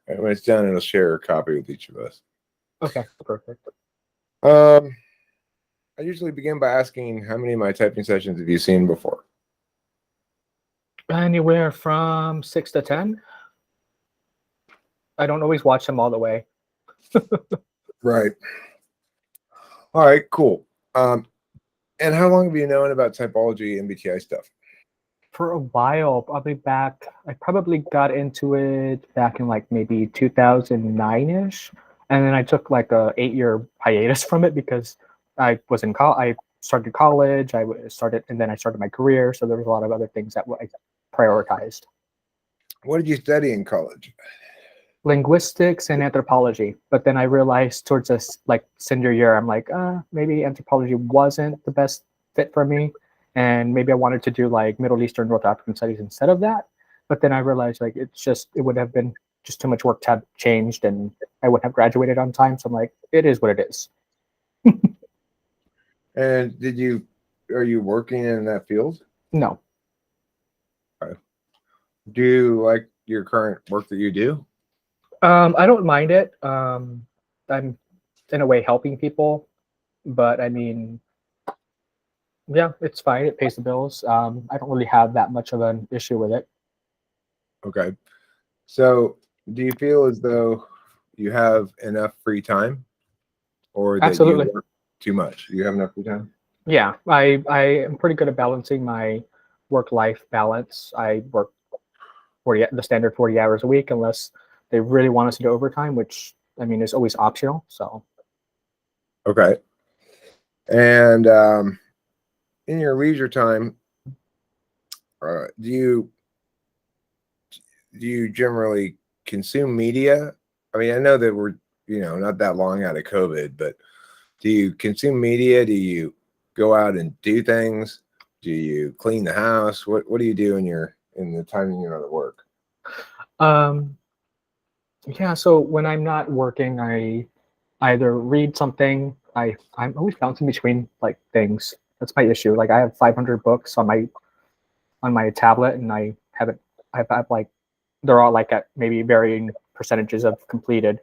And when it's done, it'll share a copy with each of us. Okay, perfect. I usually begin by asking how many of my typing sessions have you seen before? Anywhere from 6 to 10. I don't always watch them all the way. Right. All right, cool. And how long have you known about typology and MBTI stuff? For a while, I probably got into it back in like maybe 2009-ish. And then I took like a 8-year hiatus from it because I was in I started college, and then I started my career. So there was a lot of other things that I prioritized. What did you study in college? Linguistics and anthropology. But then I realized towards this like senior year, I'm like, maybe anthropology wasn't the best fit for me. And maybe I wanted to do like Middle Eastern, North African studies instead of that. But then I realized like it would have been just too much work to have changed and I wouldn't have graduated on time. So I'm like, it is what it is. And are you working in that field? No. Okay. Do you like your current work that you do? I don't mind it. I'm in a way helping people, but I mean, yeah, it's fine. It pays the bills. I don't really have that much of an issue with it. Okay. So do you feel as though you have enough free time or that Absolutely. you work too much? Do you have enough free time? Yeah, I am pretty good at balancing my work-life balance. I work the standard 40 hours a week unless they really want us to do overtime, which I mean is always optional. So okay. And in your leisure time, do you generally consume media? I mean, I know that we're not that long out of COVID, but do you consume media? Do you go out and do things? Do you clean the house? What do you do in the time you're not at work? yeah, so when I'm not working, I either read something. I'm always bouncing between like things. That's my issue. Like I have 500 books on my tablet, and I have like they're all like at maybe varying percentages of completed.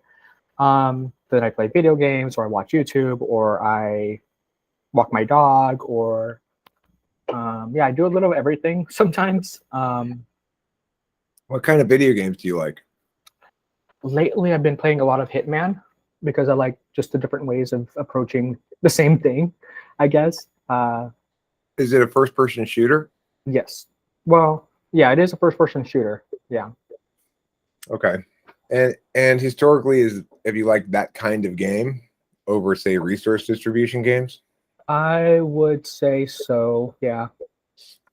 Then I play video games, or I watch YouTube, or I walk my dog, or yeah, I do a little of everything sometimes. What kind of video games do you like? Lately, I've been playing a lot of Hitman because I like just the different ways of approaching the same thing, I guess. Is it a first-person shooter? Yes. Well, yeah, it is a first-person shooter. Yeah. Okay. And historically, have you liked that kind of game over, say, resource distribution games? I would say so. Yeah.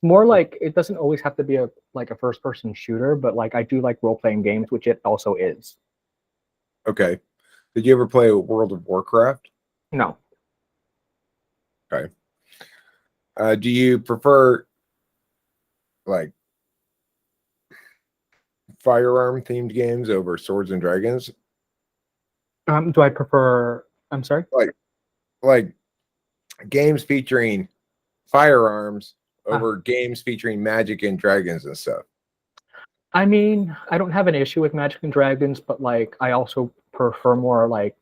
More like it doesn't always have to be a first-person shooter, but like I do like role-playing games, which it also is. Okay. Did you ever play World of Warcraft? No. Okay. Do you prefer like firearm themed games over Swords and Dragons? Do I prefer? I'm sorry. Like games featuring firearms Ah, over games featuring magic and dragons and stuff. I mean, I don't have an issue with Magic and Dragons, but like I also prefer more like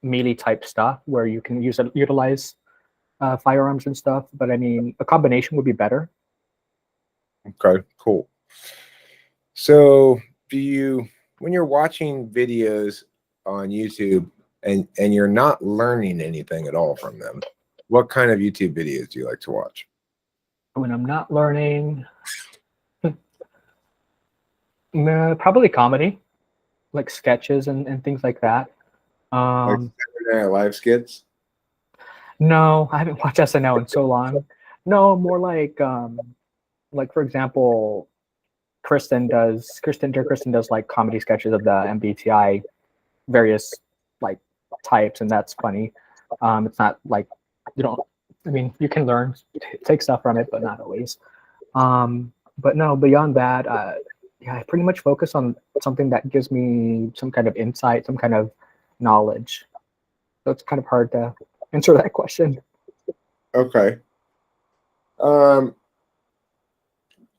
melee type stuff where you can utilize firearms and stuff. But I mean, a combination would be better. Okay, cool. So when you're watching videos on YouTube and you're not learning anything at all from them, what kind of YouTube videos do you like to watch? When I'm not learning, probably comedy, like sketches and things like that. Like Saturday Night Live skits? No, I haven't watched SNL in so long. No, more like for example, Kristen does like comedy sketches of the MBTI various like types, and that's funny. It's not like you don't. I mean, you can learn, take stuff from it, but not always. But no, beyond that, yeah, I pretty much focus on something that gives me some kind of insight, some kind of knowledge. So it's kind of hard to answer that question. Okay.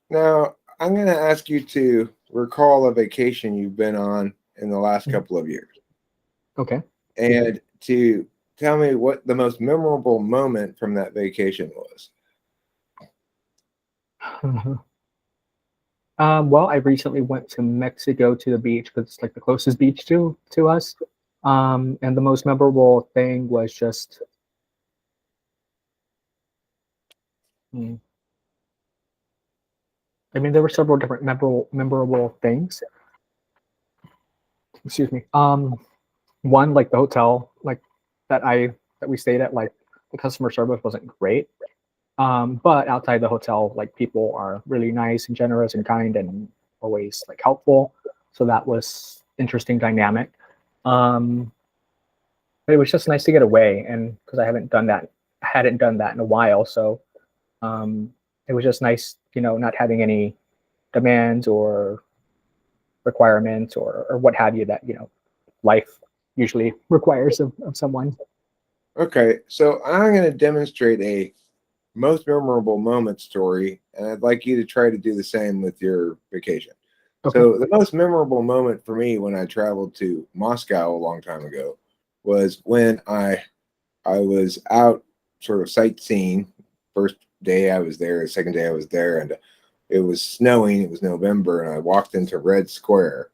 Now I'm going to ask you to recall a vacation you've been on in the last Mhm. couple of years. Okay. And to tell me what the most memorable moment from that vacation was. Well, I recently went to Mexico to the beach because it's like the closest beach to us. And the most memorable thing was just hmm, I mean, there were several different memorable things. Excuse me. One, like the hotel, like that we stayed at, like the customer service wasn't great. But outside the hotel, like people are really nice and generous and kind and always like helpful. So that was interesting dynamic. Um, but it was just nice to get away, and because hadn't done that in a while. So um, it was just nice, not having any demands or requirements or what have you that life usually requires of someone. Okay, so I'm going to demonstrate a most memorable moment story, and I'd like you to try to do the same with your vacation. Okay. So the most memorable moment for me when I traveled to Moscow a long time ago was when I was out sort of sightseeing. First day I was there, the second day I was there, and it was snowing. It was November, and I walked into Red Square,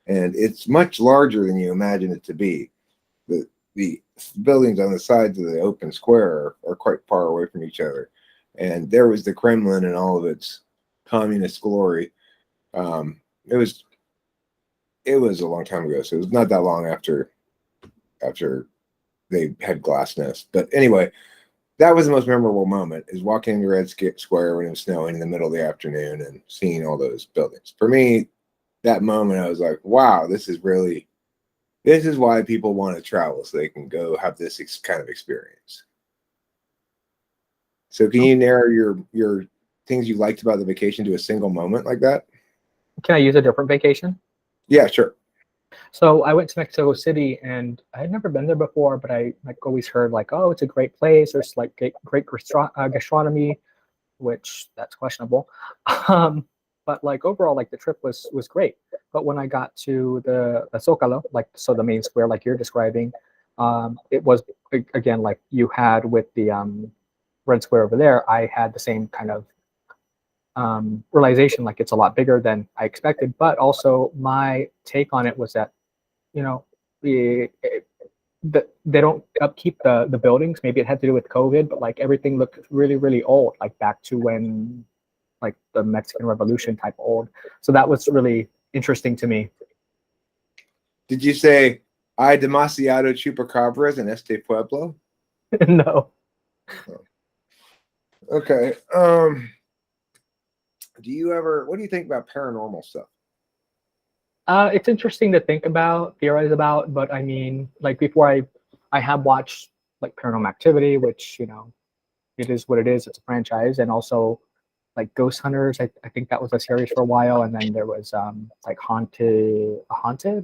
and it's much larger than you imagine it to be. The buildings on the sides of the open square are quite far away from each other, and there was the Kremlin in all of its communist glory. Um, it was it was a long time ago, so it was not that long after they had glasnost. But anyway, that was the most memorable moment, is walking into Red Square when it was snowing in the middle of the afternoon and seeing all those buildings. For me, that moment, I was like, wow, this is why people want to travel, so they can go have this kind of experience. So can you narrow your things you liked about the vacation to a single moment like that? Can I use a different vacation? Yeah, sure. So I went to Mexico City, and I had never been there before, but I like always heard like, oh, it's a great place. There's like great gastronomy, which that's questionable. Um, but like overall, like the trip was great. But when I got to the Zocalo, like so the main square, like you're describing, it was again like you had with the Red Square over there. I had the same kind of realization, like it's a lot bigger than I expected. But also my take on it was that you know the they don't upkeep the buildings. Maybe it had to do with COVID, but like everything looked really really old, like back to when like the Mexican Revolution type old. So that was really interesting to me. Did you say "I demasiado chupacabras en este pueblo"? No. Okay. What do you think about paranormal stuff? It's interesting to think about, theorize about, but I mean, like before I have watched like Paranormal Activity, which it is what it is. It's a franchise, and also like Ghost Hunters. I think that was a series for a while, and then there was like Haunted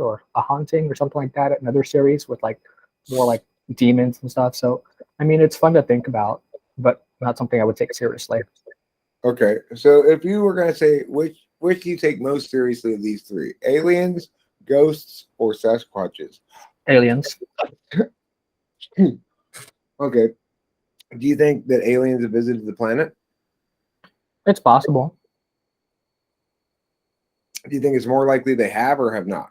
or A Haunting or something like that. Another series with like more like demons and stuff. So I mean, it's fun to think about, but not something I would take seriously. Okay, so if you were going to say which do you take most seriously of these three: aliens, ghosts, or Sasquatches? Aliens. Okay. Do you think that aliens have visited the planet? It's possible. Do you think it's more likely they have or have not?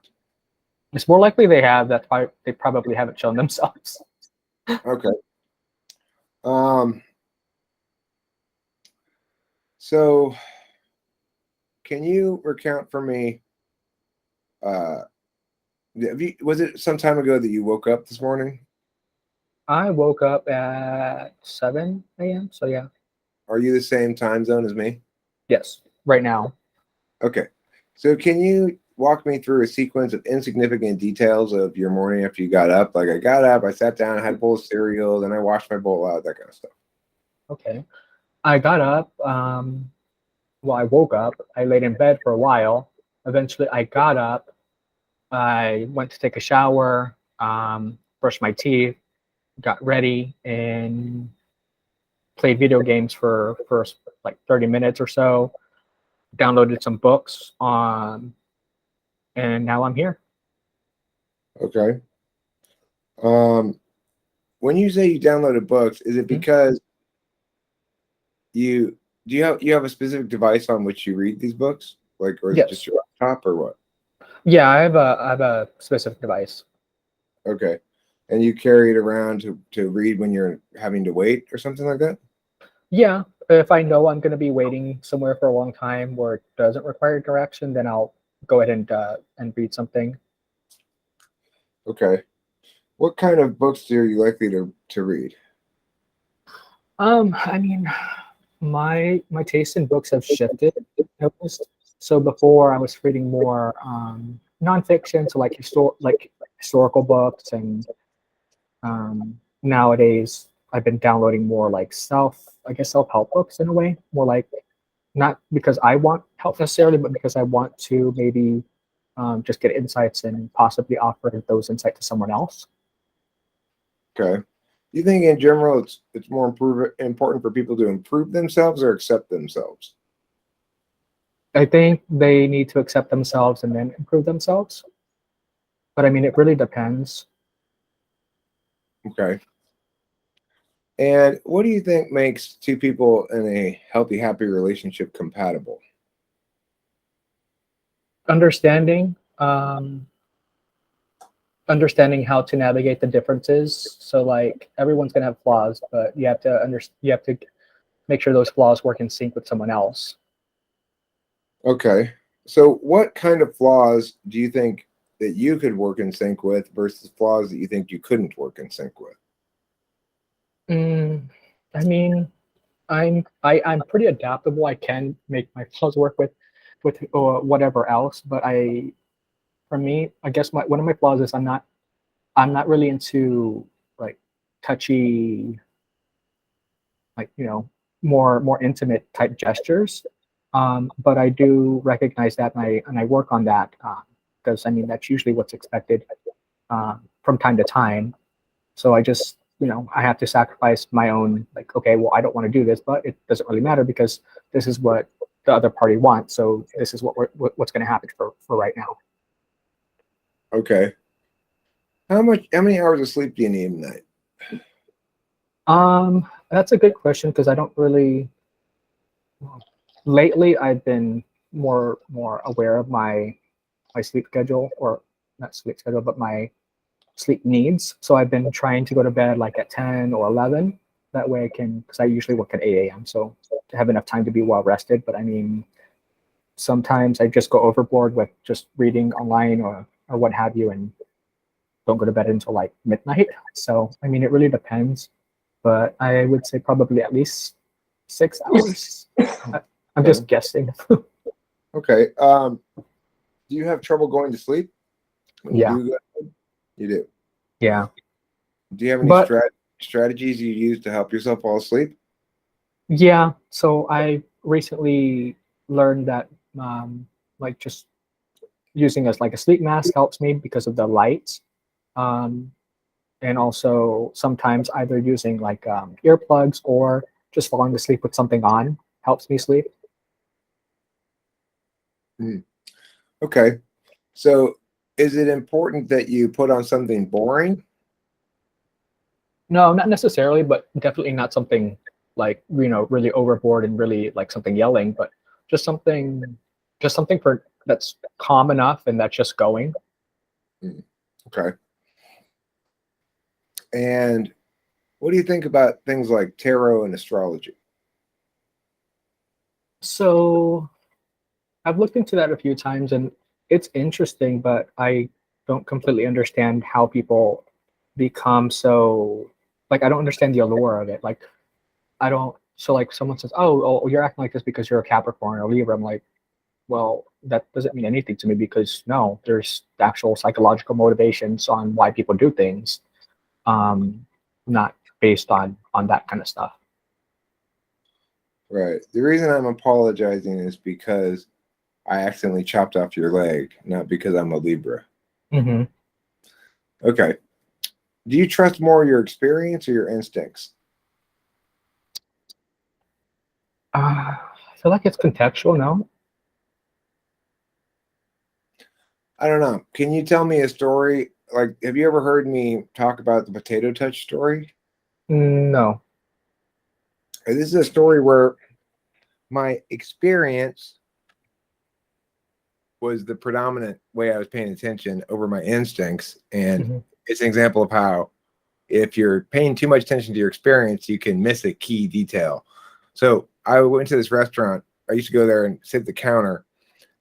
It's more likely they have. That's why they probably haven't shown themselves. Okay. Um. So, can you recount for me? Uh, was it some time ago that you woke up this morning? I woke up at 7 a.m. So yeah, Are you the same time zone as me? yes, right now. Okay. So, can you walk me through a sequence of insignificant details of your morning after you got up? Like, I got up, I sat down, I had a bowl of cereal, then I washed my bowl out, that kind of stuff. Okay. I got up. Well, I woke up. I laid in bed for a while. Eventually, I got up. I went to take a shower, brushed my teeth, got ready, and played video games for like 30 minutes or so. Downloaded some books and now I'm here. Okay. When you say you downloaded books, is it because you you have a specific device on which you read these books? Like, or is it just Yes. your laptop or what? Yeah, I have a specific device. Okay. And you carry it around to read when you're having to wait or something like that? Yeah, if I know I'm going to be waiting somewhere for a long time where it doesn't require direction, then I'll go ahead and read something. Okay. What kind of books are you likely to read? I mean, my taste in books have shifted. I've noticed. So before I was reading more nonfiction, so like historical books, and nowadays I've been downloading more like I guess self-help books in a way, more like not because I want help necessarily, but because I want to maybe just get insights and possibly offer those insights to someone else. Okay. Do you think in general it's more important for people to improve themselves or accept themselves? I think they need to accept themselves and then improve themselves. But I mean, it really depends. Okay. And what do you think makes two people in a healthy, happy relationship compatible? Understanding, understanding how to navigate the differences. So like everyone's gonna have flaws, but you have to make sure those flaws work in sync with someone else. Okay. So what kind of flaws do you think that you could work in sync with versus flaws that you think you couldn't work in sync with? Mm, I mean, I'm pretty adaptable. I can make my flaws work with whatever else. But for me, I guess one of my flaws is I'm not really into like touchy, like more intimate type gestures. But I do recognize that, and I work on that because I mean that's usually what's expected from time to time. So I just I have to sacrifice my own, like, okay, well, I don't want to do this, but it doesn't really matter because this is what the other party wants. So this is what's going to happen for right now. Okay. How many hours of sleep do you need a night? That's a good question because I don't really. Lately, I've been more aware of my sleep schedule, or not sleep schedule, but my sleep needs. So I've been trying to go to bed like at 10 or 11. That way I can, because I usually work at 8 a.m. So to have enough time to be well rested. But I mean, sometimes I just go overboard with just reading online or what have you, and don't go to bed until like midnight. So I mean, it really depends. But I would say probably at least 6 hours. I'm Okay. just guessing. Okay. Do you have trouble going to sleep when you Yeah, do go? You do. yeah. Do you have any But strategies you use to help yourself fall asleep? yeah, so I recently learned that like just using as like a sleep mask helps me because of the light. Um, and also sometimes either using like earplugs or just falling asleep with something on helps me sleep. Hmm. Okay. So is it important that you put on something boring? No, not necessarily, but definitely not something like really overboard and really like something yelling, but just something just something for that's calm enough and that's just going. Hmm. Okay. And what do you think about things like tarot and astrology? So I've looked into that a few times and it's interesting, but I don't completely understand how people become so, like, I don't understand the allure of it. Like, I don't, so like someone says, oh, you're acting like this because you're a Capricorn or Libra. I'm like, well, that doesn't mean anything to me because no, there's actual psychological motivations on why people do things, um, not based on that kind of stuff. Right. The reason I'm apologizing is because I accidentally chopped off your leg, not because I'm a Libra. Hmm. Okay. Do you trust more your experience or your instincts? I feel like it's contextual, no? I don't know. Can you tell me a story like, have you ever heard me talk about the potato touch story? No. This is a story where my experience was the predominant way I was paying attention over my instincts. And it's an example of how if you're paying too much attention to your experience, you can miss a key detail. So I went to this restaurant. I used to go there and sit at the counter.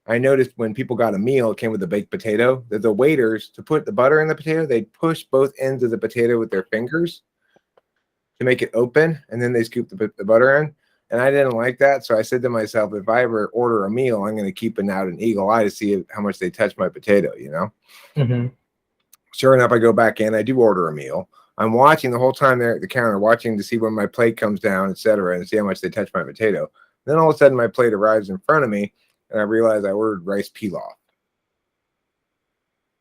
I noticed when people got a meal, it came with a baked potato, that the waiters, to put the butter in the potato, they'd push both ends of the potato with their fingers to make it open, and then they scoop the butter in. And I didn't like that. So I said to myself, if I ever order a meal, I'm going to keep out an eagle eye to see how much they touch my potato, you know? Sure enough, I go back in, I do order a meal. I'm watching the whole time there at the counter, watching to see when my plate comes down, etc., and see how much they touch my potato. Then all of a sudden, my plate arrives in front of me, and I realize I ordered rice pilaf.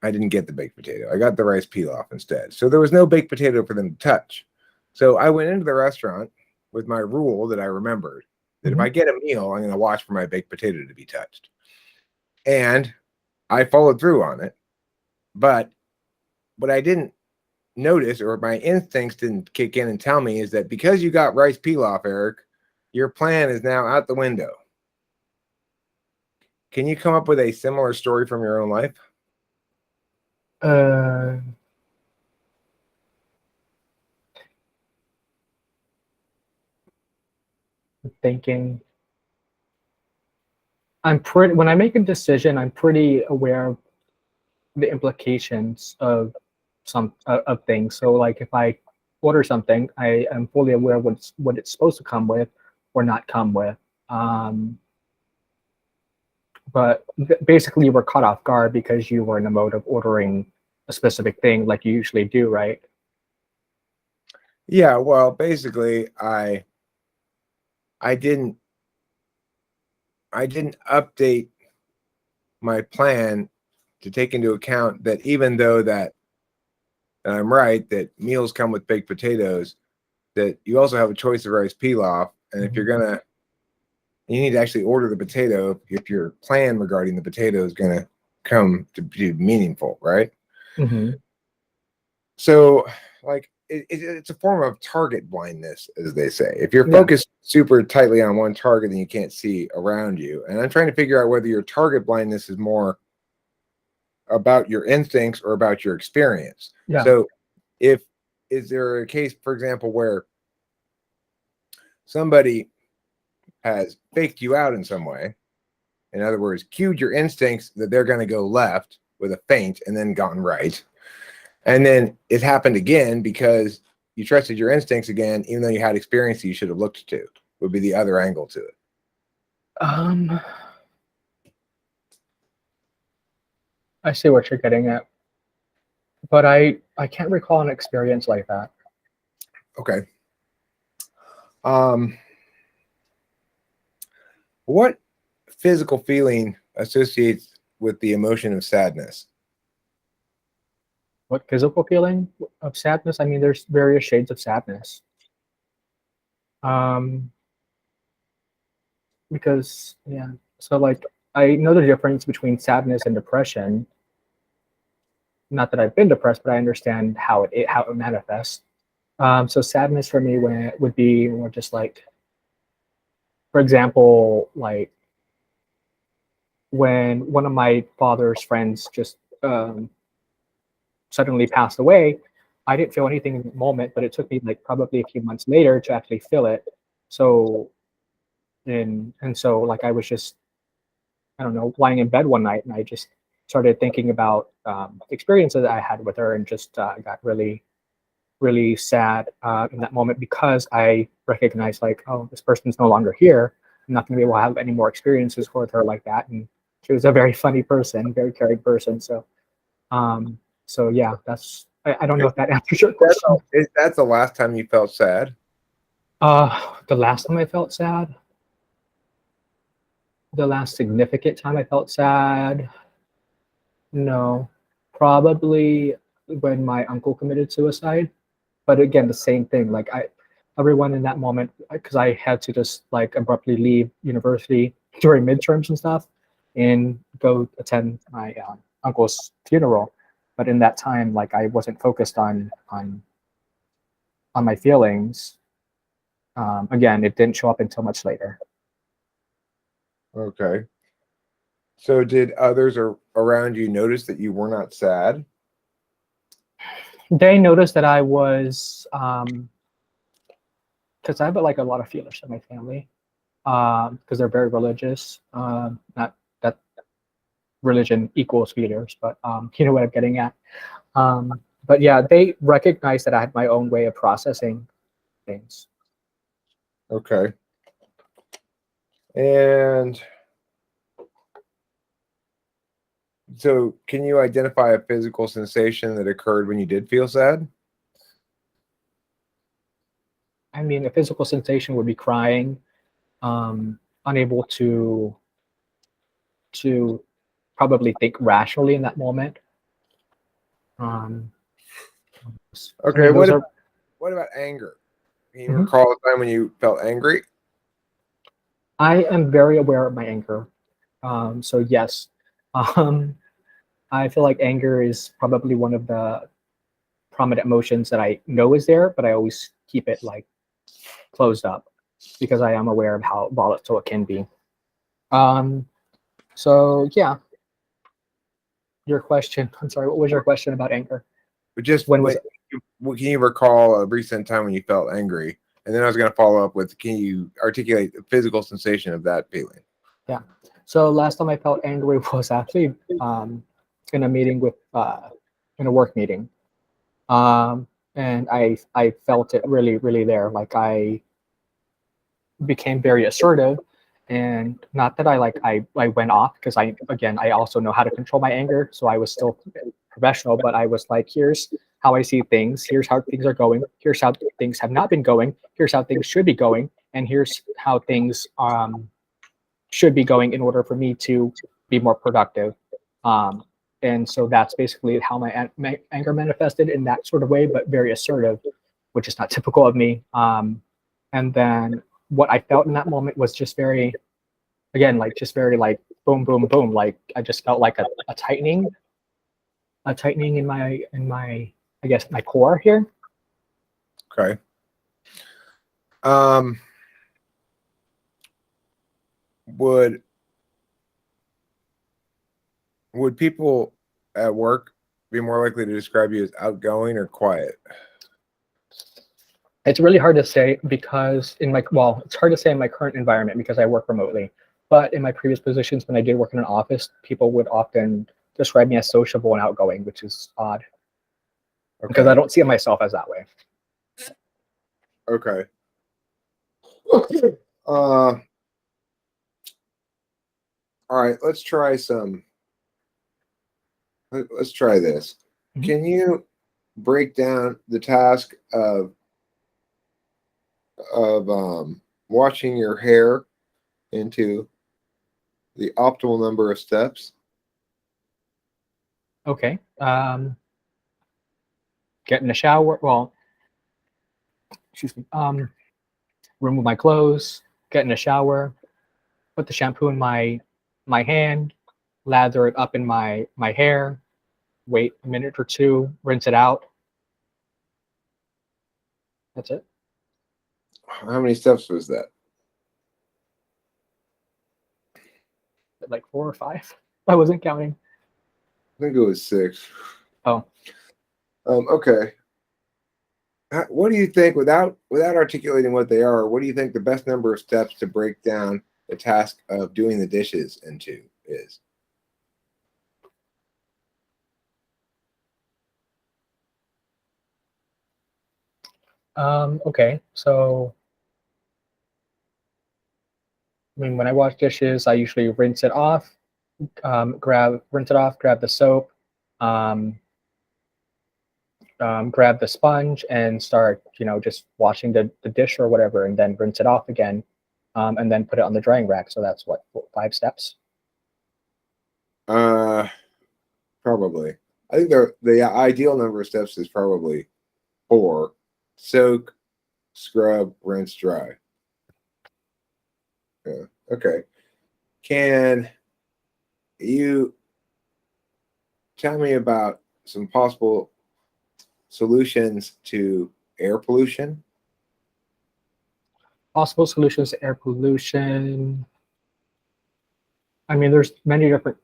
I didn't get the baked potato. I got the rice pilaf instead. So there was no baked potato for them to touch. So I went into the restaurant with my rule that I remembered, that if I get a meal, I'm going to watch for my baked potato to be touched. And I followed through on it. But what I didn't notice, or my instincts didn't kick in and tell me, is that because you got rice pilaf, Eric, your plan is now out the window. Can you come up with a similar story from your own life? Thinking. When I make a decision, I'm pretty aware of the implications of of things. So like if I order something, I am fully aware of what it's supposed to come with or not come with. But basically you were caught off guard because you were in the mode of ordering a specific thing like you usually do, right? Yeah, well, basically I didn't update my plan to take into account that even though that I'm right, that meals come with baked potatoes, that you also have a choice of rice pilaf. And if you need to actually order the potato if your plan regarding the potato is going to come to be meaningful, right? So, like, it's a form of target blindness, as they say. If you're focused super tightly on one target, then you can't see around you. And I'm trying to figure out whether your target blindness is more about your instincts or about your experience. So is there a case, for example, where somebody has faked you out in some way, in other words, cued your instincts that they're going to go left with a feint and then gone right, and then it happened again because you trusted your instincts again, even though you had experience that you should have looked to, would be the other angle to it? I see what you're getting at, but I can't recall an experience like that. Okay. What physical feeling associates with the emotion of sadness? What physical feeling of sadness? I mean, there's various shades of sadness. Because so like I know the difference between sadness and depression. Not that I've been depressed, but I understand how it manifests. So sadness for me would be more just like, for example, like when one of my father's friends just suddenly passed away. I didn't feel anything in the moment, but it took me like probably a few months later to actually feel it. So and so like I was just, I don't know, lying in bed one night and I just started thinking about experiences that I had with her and just got really, really sad in that moment because I recognized like, oh, this person's no longer here. I'm not going to be able to have any more experiences with her like that. And she was a very funny person, very caring person. So, so yeah, I don't know if that answers your question. Is that the last time you felt sad? The last time I felt sad, the last significant time I felt sad, no, probably when my uncle committed suicide. But again, the same thing. Like everyone in that moment, because I had to just like abruptly leave university during midterms and stuff, and go attend my uncle's funeral. But in that time, like I wasn't focused on my feelings. Again, it didn't show up until much later. Okay. So did others around you notice that you were not sad? They noticed that I was, because I have like a lot of feelers in my family, because they're very religious. Not that religion equals feelers, but you know what I'm getting at. But yeah, they recognized that I had my own way of processing things. Okay. And so can you identify a physical sensation that occurred when you did feel sad? I mean, a physical sensation would be crying, unable to probably think rationally in that moment. Okay, I mean, those are. what about anger? Can you Mhm. recall a time when you felt angry? I am very aware of my anger. So yes, um, I feel like anger is probably one of the prominent emotions that I know is there, but I always keep it like closed up because I am aware of how volatile it can be. Um, so yeah, your question. I'm sorry. What was your question about anger? But just When was when it? can you recall a recent time when you felt angry? And then I was going to follow up with, can you articulate the physical sensation of that feeling? Yeah. So last time I felt angry was actually in a meeting with in a work meeting, and I felt it really there. Like I became very assertive, and not that I went off, because I also know how to control my anger, so I was still professional, but I was like, here's how I see things, here's how things are going, here's how things have not been going, here's how things should be going, and here's how things should be going in order for me to be more productive. um, and so that's basically how my anger manifested in that sort of way, but very assertive, which is not typical of me. And then what I felt in that moment was just very, again, like just very like boom, boom, boom. Like I just felt like a tightening in my, I guess, my core here. Okay. Um, would people at work be more likely to describe you as outgoing or quiet? It's really hard to say because it's hard to say in my current environment because I work remotely. But in my previous positions, when I did work in an office, people would often describe me as sociable and outgoing, which is odd because I Okay. don't see myself as that way. Okay. All right, let's try let's try this. Mhm. Can you break down the task of washing your hair into the optimal number of steps? Okay. Get in the shower. Well, excuse me. Remove my clothes. Get in the shower. Put the shampoo in my hand. Lather it up in my hair. Wait a minute or two. Rinse it out. That's it. How many steps was that? Like 4 or 5. I wasn't counting. I think it was 6. Oh. Okay. What do you think, without articulating what they are, what do you think the best number of steps to break down the task of doing the dishes into is? Okay. So, I mean, when I wash dishes, I usually rinse it off, rinse it off, grab the soap, um, grab the sponge, and start, just washing the dish or whatever, and then rinse it off again, and then put it on the drying rack. So that's what, 5 steps. Uh, Probably. I think the ideal number of steps is probably 4. Soak, scrub, rinse, dry. Yeah. Okay. Can you tell me about some possible solutions to air pollution? Possible solutions to air pollution. I mean, there's many different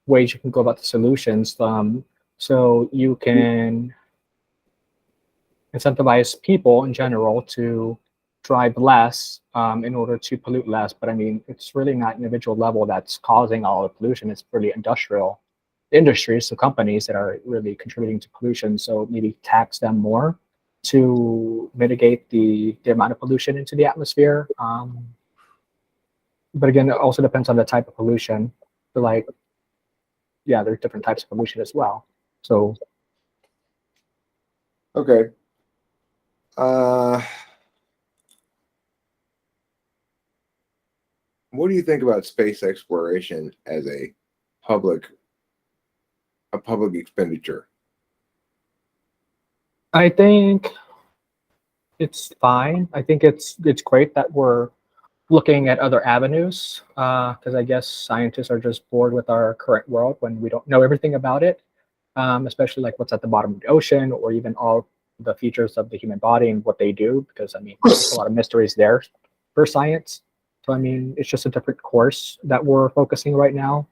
ways you can go about the solutions. So you can incentivize people in general to drive less in order to pollute less. But I mean, it's really not individual level that's causing all the pollution. It's really industrial industries, so companies that are really contributing to pollution. So maybe tax them more to mitigate the amount of pollution into the atmosphere. But again, it also depends on the type of pollution. So like, yeah, there's different types of pollution as well. So Okay. What do you think about space exploration as a public expenditure? I think it's fine. I think it's great that we're looking at other avenues because I guess scientists are just bored with our current world when we don't know everything about it, especially like what's at the bottom of the ocean or even all the features of the human body and what they do. Because I mean, there's a lot of mysteries there for science. So I mean, it's just a different course that we're focusing right now.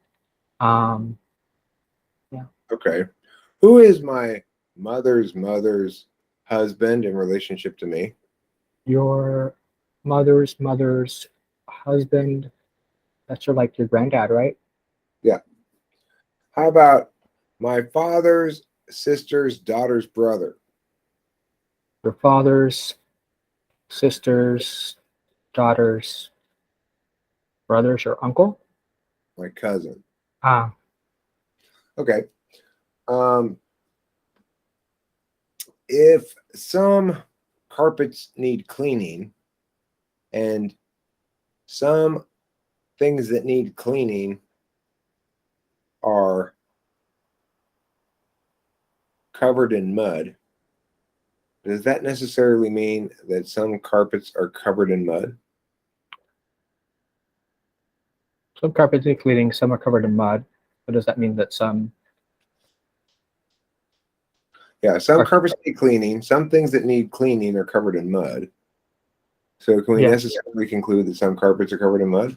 Um, yeah. Okay. Who is my mother's husband in relationship to me? Your mother's husband. That's your like your granddad, right? Yeah. How about my father's sister's daughter's brother? Your father's sister's daughter's brothers or uncle. My cousin. Ah, Okay. If some carpets need cleaning and some things that need cleaning are covered in mud, does that necessarily mean that some carpets are covered in mud? some carpets need cleaning, some are covered in mud. So does that mean that some Yeah, some are? carpets need cleaning. Some things that need cleaning are covered in mud. So can we Yeah, necessarily conclude that some carpets are covered in mud?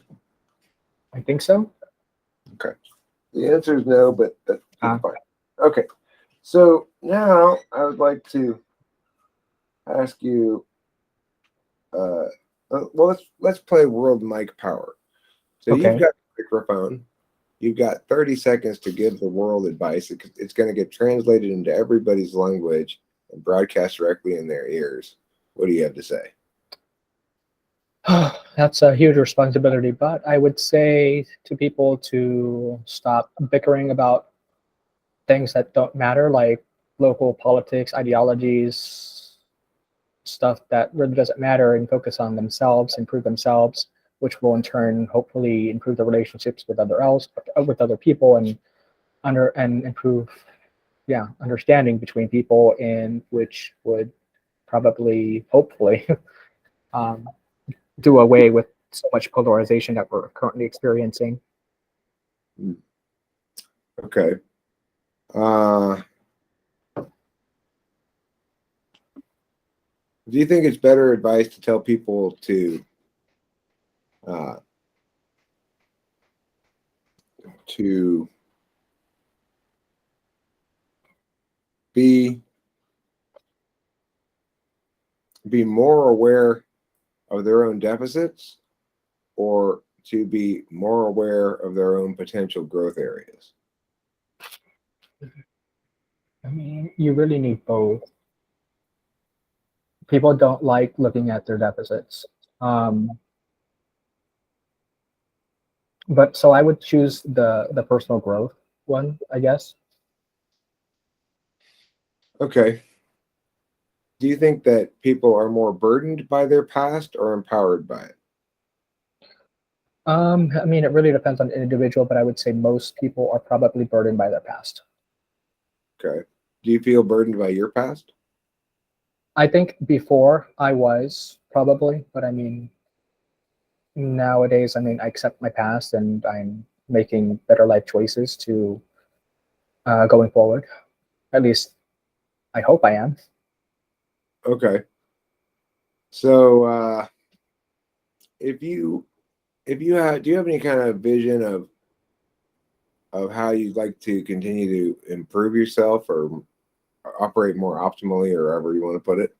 I think so. Okay. The answer is no, but that's Ah, fine. Okay. So now I would like to ask you, well, let's play World Mic Power. So you've okay. got a microphone. You've got 30 seconds to give the world advice. It's going to get translated into everybody's language and broadcast directly in their ears. What do you have to say? That's a huge responsibility, but I would say to people to stop bickering about things that don't matter, like local politics, ideologies, stuff that really doesn't matter, and focus on themselves, improve themselves, which will in turn hopefully improve the relationships with with other people, and improve, yeah, understanding between people, and which would probably hopefully um, do away with so much polarization that we're currently experiencing. Okay. Do you think it's better advice to tell people uh, to be more aware of their own deficits, or to be more aware of their own potential growth areas? I mean, you really need both. People don't like looking at their deficits. Um, but so I would choose the personal growth one, I guess. Okay. Do you think that people are more burdened by their past or empowered by it? I mean, it really depends on the individual, but I would say most people are probably burdened by their past. Okay. Do you feel burdened by your past? I think before I was probably, but I mean, nowadays, I mean, I accept my past and I'm making better life choices to going forward. At least I hope I am. Okay. So if you do you have any kind of vision of how you'd like to continue to improve yourself or operate more optimally, or however you want to put it?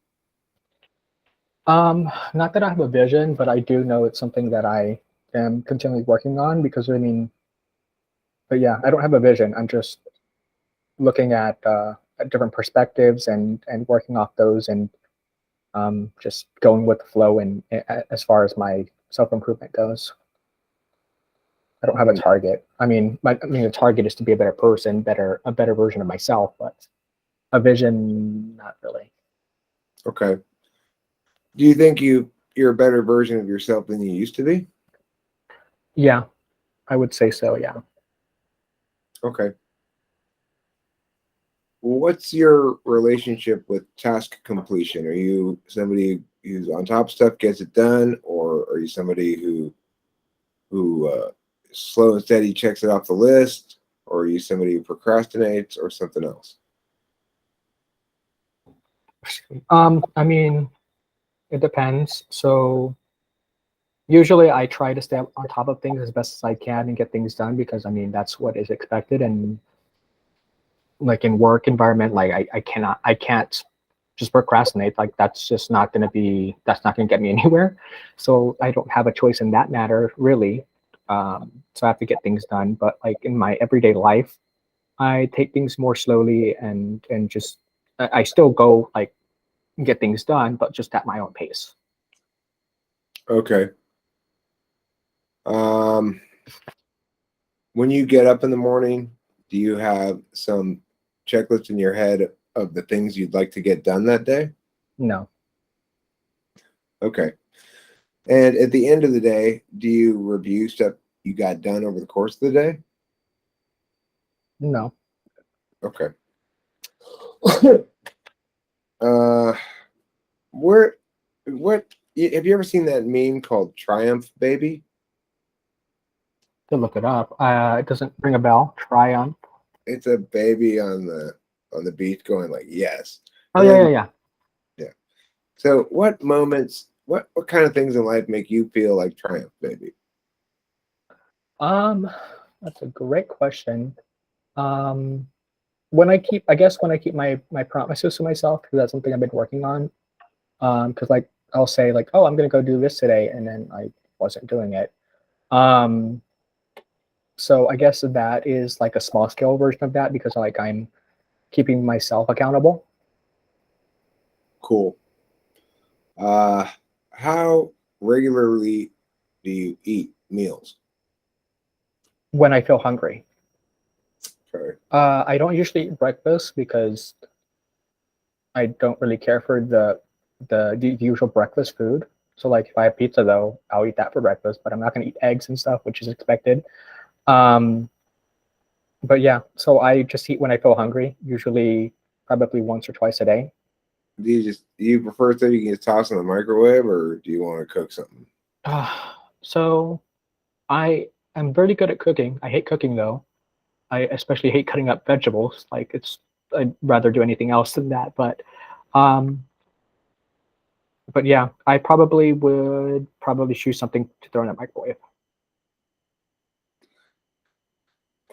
Not that I have a vision, but I do know it's something that I am continually working on because I mean, but yeah, I don't have a vision. I'm just looking at different perspectives and working off those and just going with the flow and as far as my self improvement goes. I don't have a target. I mean, the target is to be a better person, a better version of myself, but a vision, not really. Okay. Do you think you're a better version of yourself than you used to be? Yeah, I would say so. Yeah. Okay. What's your relationship with task completion? Are you somebody who's on top of stuff, gets it done, or are you somebody who slow and steady checks it off the list, or are you somebody who procrastinates, or something else? I mean, it depends. So usually I try to stay on top of things as best as I can and get things done because I mean that's what is expected. And like in work environment, like I can't just procrastinate. Like that's not gonna get me anywhere. So I don't have a choice in that matter, really. So I have to get things done. But like in my everyday life, I take things more slowly and just I still go like get things done, but just at my own pace. Okay. Um, when you get up in the morning, do you have some checklist in your head of the things you'd like to get done that day? No, Okay. And at the end of the day, do you review stuff you got done over the course of the day? no. Okay. Uh, where, what, have you ever seen that meme called Triumph Baby? To look it up. It doesn't ring a bell. Triumph. It's a baby on the beach going like, yes. Oh And yeah, then, yeah, yeah. yeah. So what moments, what kind of things in life make you feel like Triumph Baby? Um, that's a great question. Um, when I keep my promises to myself, because that's something I've been working on. Because like I'll say like, oh, I'm gonna go do this today, and then I wasn't doing it. Um, so I guess that is like a small scale version of that because like I'm keeping myself accountable Cool. Uh, how regularly do you eat meals? when I feel hungry. Okay. I don't usually eat breakfast because I don't really care for the usual breakfast food. So like if I have pizza though, I'll eat that for breakfast, but I'm not gonna eat eggs and stuff, which is expected. Um, but yeah, so I just eat when I feel hungry, usually probably once or twice a day. Do you prefer stuff you can just toss in the microwave, or do you want to cook something? So I am very good at cooking. I hate cooking though. I especially hate cutting up vegetables. Like I'd rather do anything else than that. Um, but yeah, I probably would probably choose something to throw in a microwave.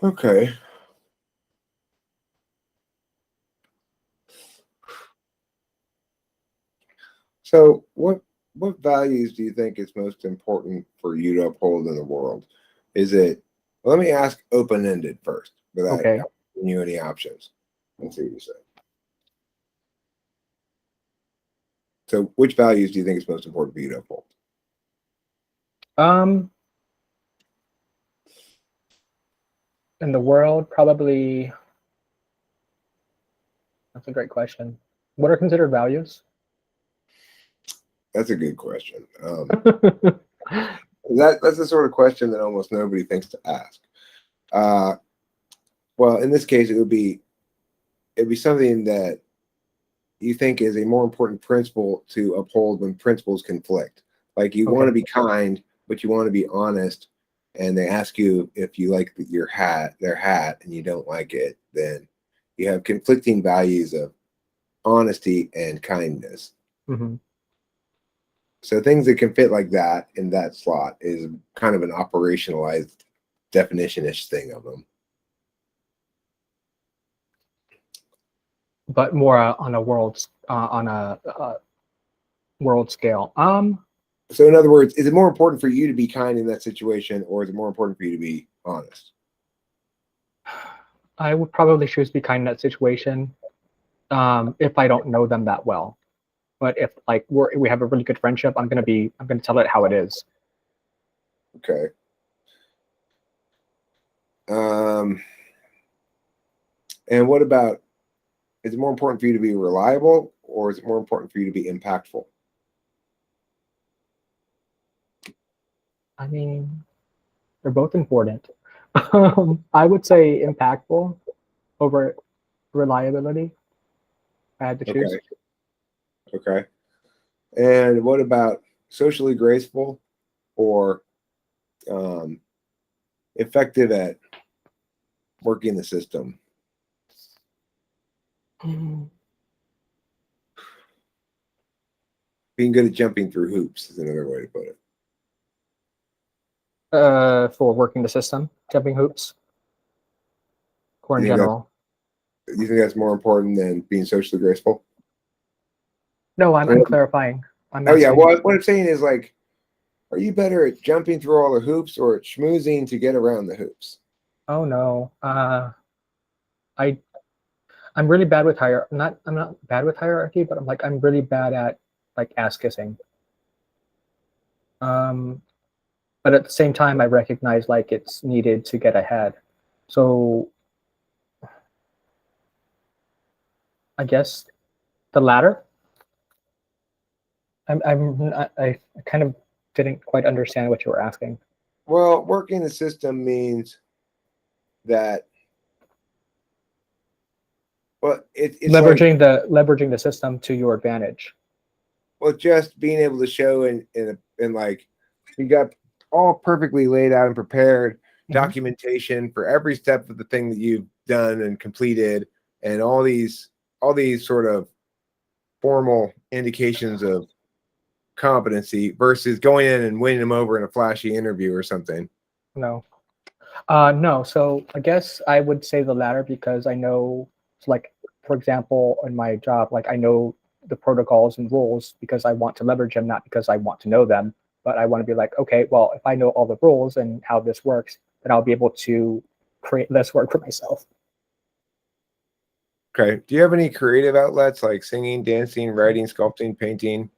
Okay. So what values do you think is most important for you to uphold in the world? Is it, well, let me ask open-ended first without Okay. giving you any options. Let's see what you say. So which values do you think is most important for you to uphold? Um, in the world, probably that's a great question. What are considered values? That's a good question. That's the sort of question that almost nobody thinks to ask. Uh, well, in this case, it'd be something that you think is a more important principle to uphold when principles conflict. Like you want to Okay. be kind, but you want to be honest, and they ask you if you like their hat, and you don't like it, then you have conflicting values of honesty and kindness. Mm-hmm. So things that can fit like that in that slot is kind of an operationalized definition-ish thing of them. But more on a world world scale. So in other words, is it more important for you to be kind in that situation, or is it more important for you to be honest? I would probably choose to be kind in that situation if I don't know them that well. But if like we have a really good friendship, I'm gonna tell it how it is. Okay. And what about, is it more important for you to be reliable, or is it more important for you to be impactful? I mean, they're both important. I would say impactful over reliability. If I had to choose. Okay. And what about socially graceful or effective at working the system? Being good at jumping through hoops is another way to put it. For working the system, jumping hoops, or in general. You think that's more important than being socially graceful? No, I'm clarifying. I'm Oh yeah, asking. well, what I'm saying is, like, are you better at jumping through all the hoops or at schmoozing to get around the hoops? Oh no. I'm really bad with I'm not bad with hierarchy, but I'm really bad at like ass kissing. But at the same time, I recognize like it's needed to get ahead. So I guess the latter. I kind of didn't quite understand what you were asking. Well, working the system means that, well, it's Leveraging like, leveraging the system to your advantage. well, just being able to show in like, you got all perfectly laid out and prepared documentation for every step of the thing that you've done and completed, and all these sort of formal indications of competency versus going in and winning them over in a flashy interview or something. No. No. So I guess I would say the latter because I know, like, for example, in my job, like I know the protocols and rules because I want to leverage them, not because I want to know them, but I want to be like, okay, well, if I know all the rules and how this works, then I'll be able to create less work for myself. Okay. Do you have any creative outlets like singing, dancing, writing, sculpting, painting?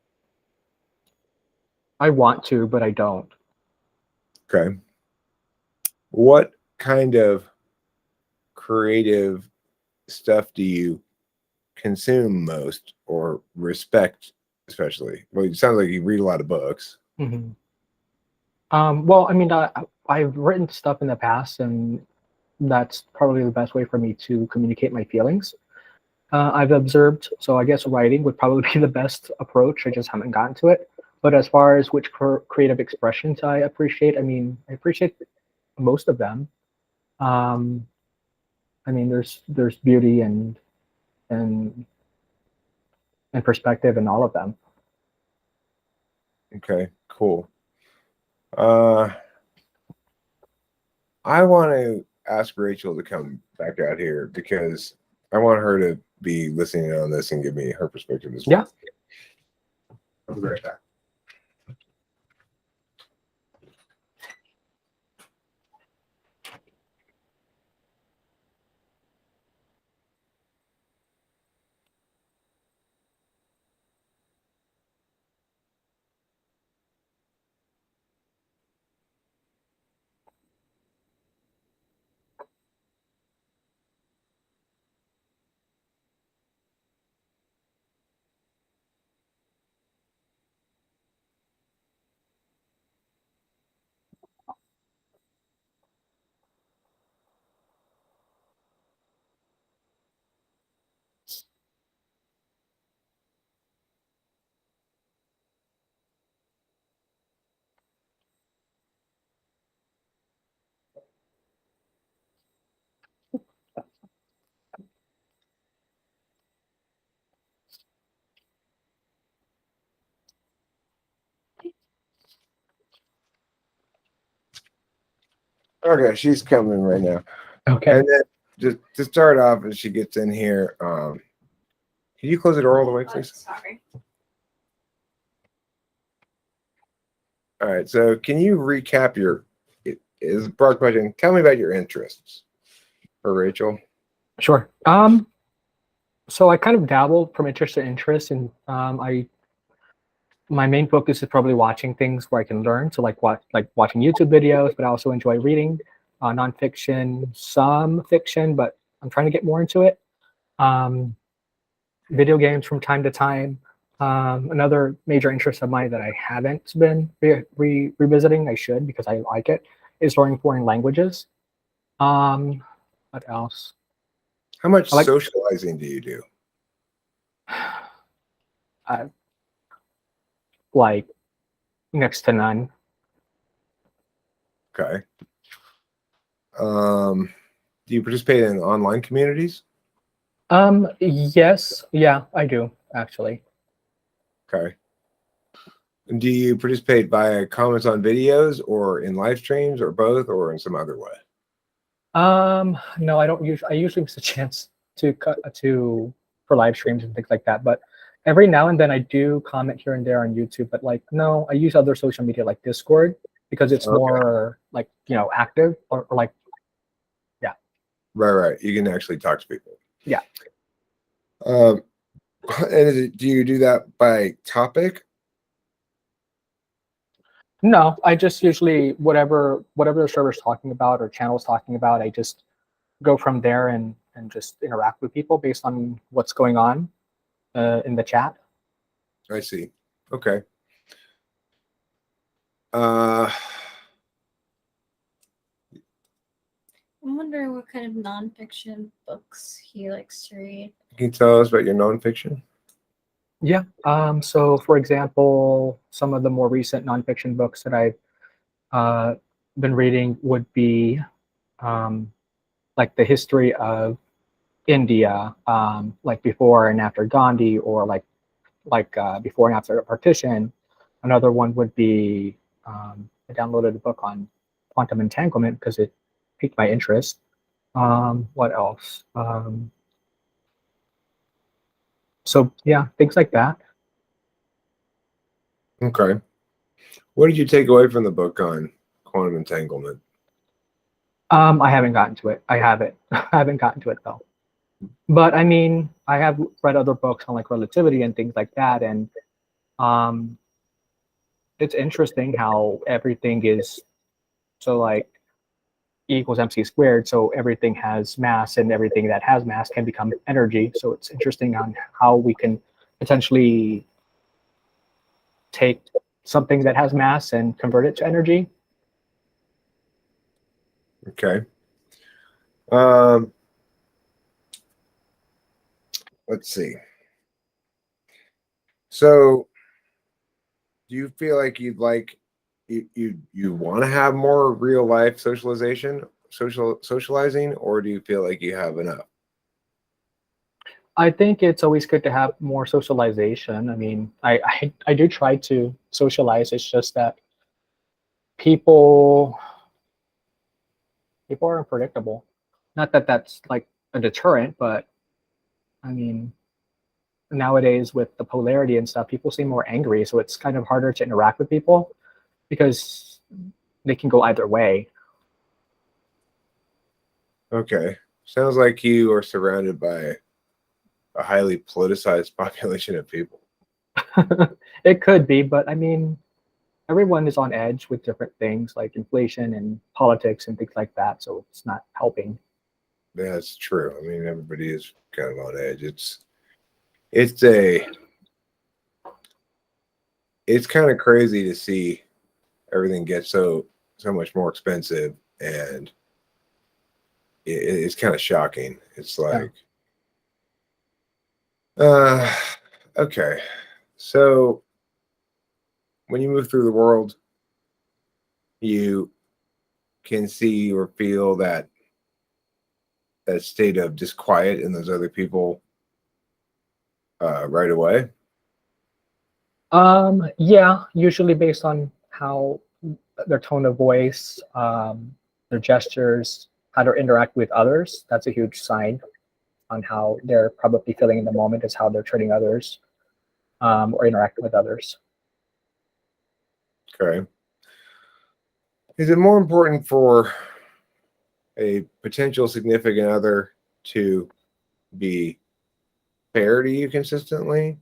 I want to, but I don't. Okay. What kind of creative stuff do you consume most or respect, especially? Well, it sounds like you read a lot of books. Mm-hmm. Well, I mean, I've written stuff in the past, and that's probably the best way for me to communicate my feelings. I've observed, so I guess writing would probably be the best approach. I just haven't gotten to it. But as far as which creative expressions I appreciate, I mean, I appreciate most of them. Um, I mean, there's beauty and and perspective in all of them. Okay, cool. I want to ask Rachel to come back out here because I want her to be listening on this and give me her perspective as well. Yeah. I'll be right back. Okay, she's coming right now. Okay. And then just to start off, as she gets in here, can you close the door all the way, please? Sorry. All right. So, can you recap your? It is a broad question. Tell me about your interests, for Rachel. Sure. So I kind of dabble from interest to interest, and my main focus is probably watching things where I can learn. So like watching YouTube videos, but I also enjoy reading nonfiction, some fiction, but I'm trying to get more into it. Video games from time to time. Another major interest of mine that I haven't been revisiting, I should because I like it, is learning foreign languages. What else? How much I like socializing do you do? like next to none. Okay. Do you participate in online communities? Yes, yeah, I do actually. Okay. And do you participate via comments on videos or in live streams or both or in some other way? No, I don't usually. I usually miss a chance to for live streams and things like that. But every now and then I do comment here and there on YouTube. But like, no, I use other social media like Discord because it's Okay. more like active or like, yeah. Right. You can actually talk to people. Yeah. And do you do that by topic? No, I just usually whatever the server's talking about or channel's talking about, I just go from there and just interact with people based on what's going on in the chat. I see. Okay. I'm wondering what kind of nonfiction books he likes to read. Can you tell us about your nonfiction? Yeah. So, for example, some of the more recent nonfiction books that I've been reading would be like the history of India, like before and after Gandhi, or like before and after the partition. Another one would be I downloaded a book on quantum entanglement because it piqued my interest. What else? So yeah, things like that. Okay. What did you take away from the book on quantum entanglement? I haven't gotten to it. I haven't. I haven't gotten to it though. But I mean, I have read other books on like relativity and things like that, and um, it's interesting how everything is so like E equals mc squared. So everything has mass, and everything that has mass can become energy. So it's interesting on how we can potentially take something that has mass and convert it to energy. Okay. Let's see. So, do you feel like you want to have more real life socializing, or do you feel like you have enough? I think it's always good to have more socialization. I mean, I do try to socialize. It's just that people are unpredictable. Not that that's like a deterrent, but I mean, nowadays with the polarity and stuff, people seem more angry, so it's kind of harder to interact with people because they can go either way. Okay. Sounds like you are surrounded by a highly politicized population of people. It could be, but I mean, everyone is on edge with different things like inflation and politics and things like that, so it's not helping. Yeah, that's true. I mean, everybody is kind of on edge. It's kind of crazy to see everything get so much more expensive, and it's kind of shocking. It's like, okay. So when you move through the world, you can see or feel that state of disquiet in those other people right away. Yeah, usually based on how their tone of voice, their gestures, how to interact with others. That's a huge sign on how they're probably feeling in the moment, is how they're treating others, or interacting with others. Okay. Is it more important for a potential significant other to be fair to you consistently,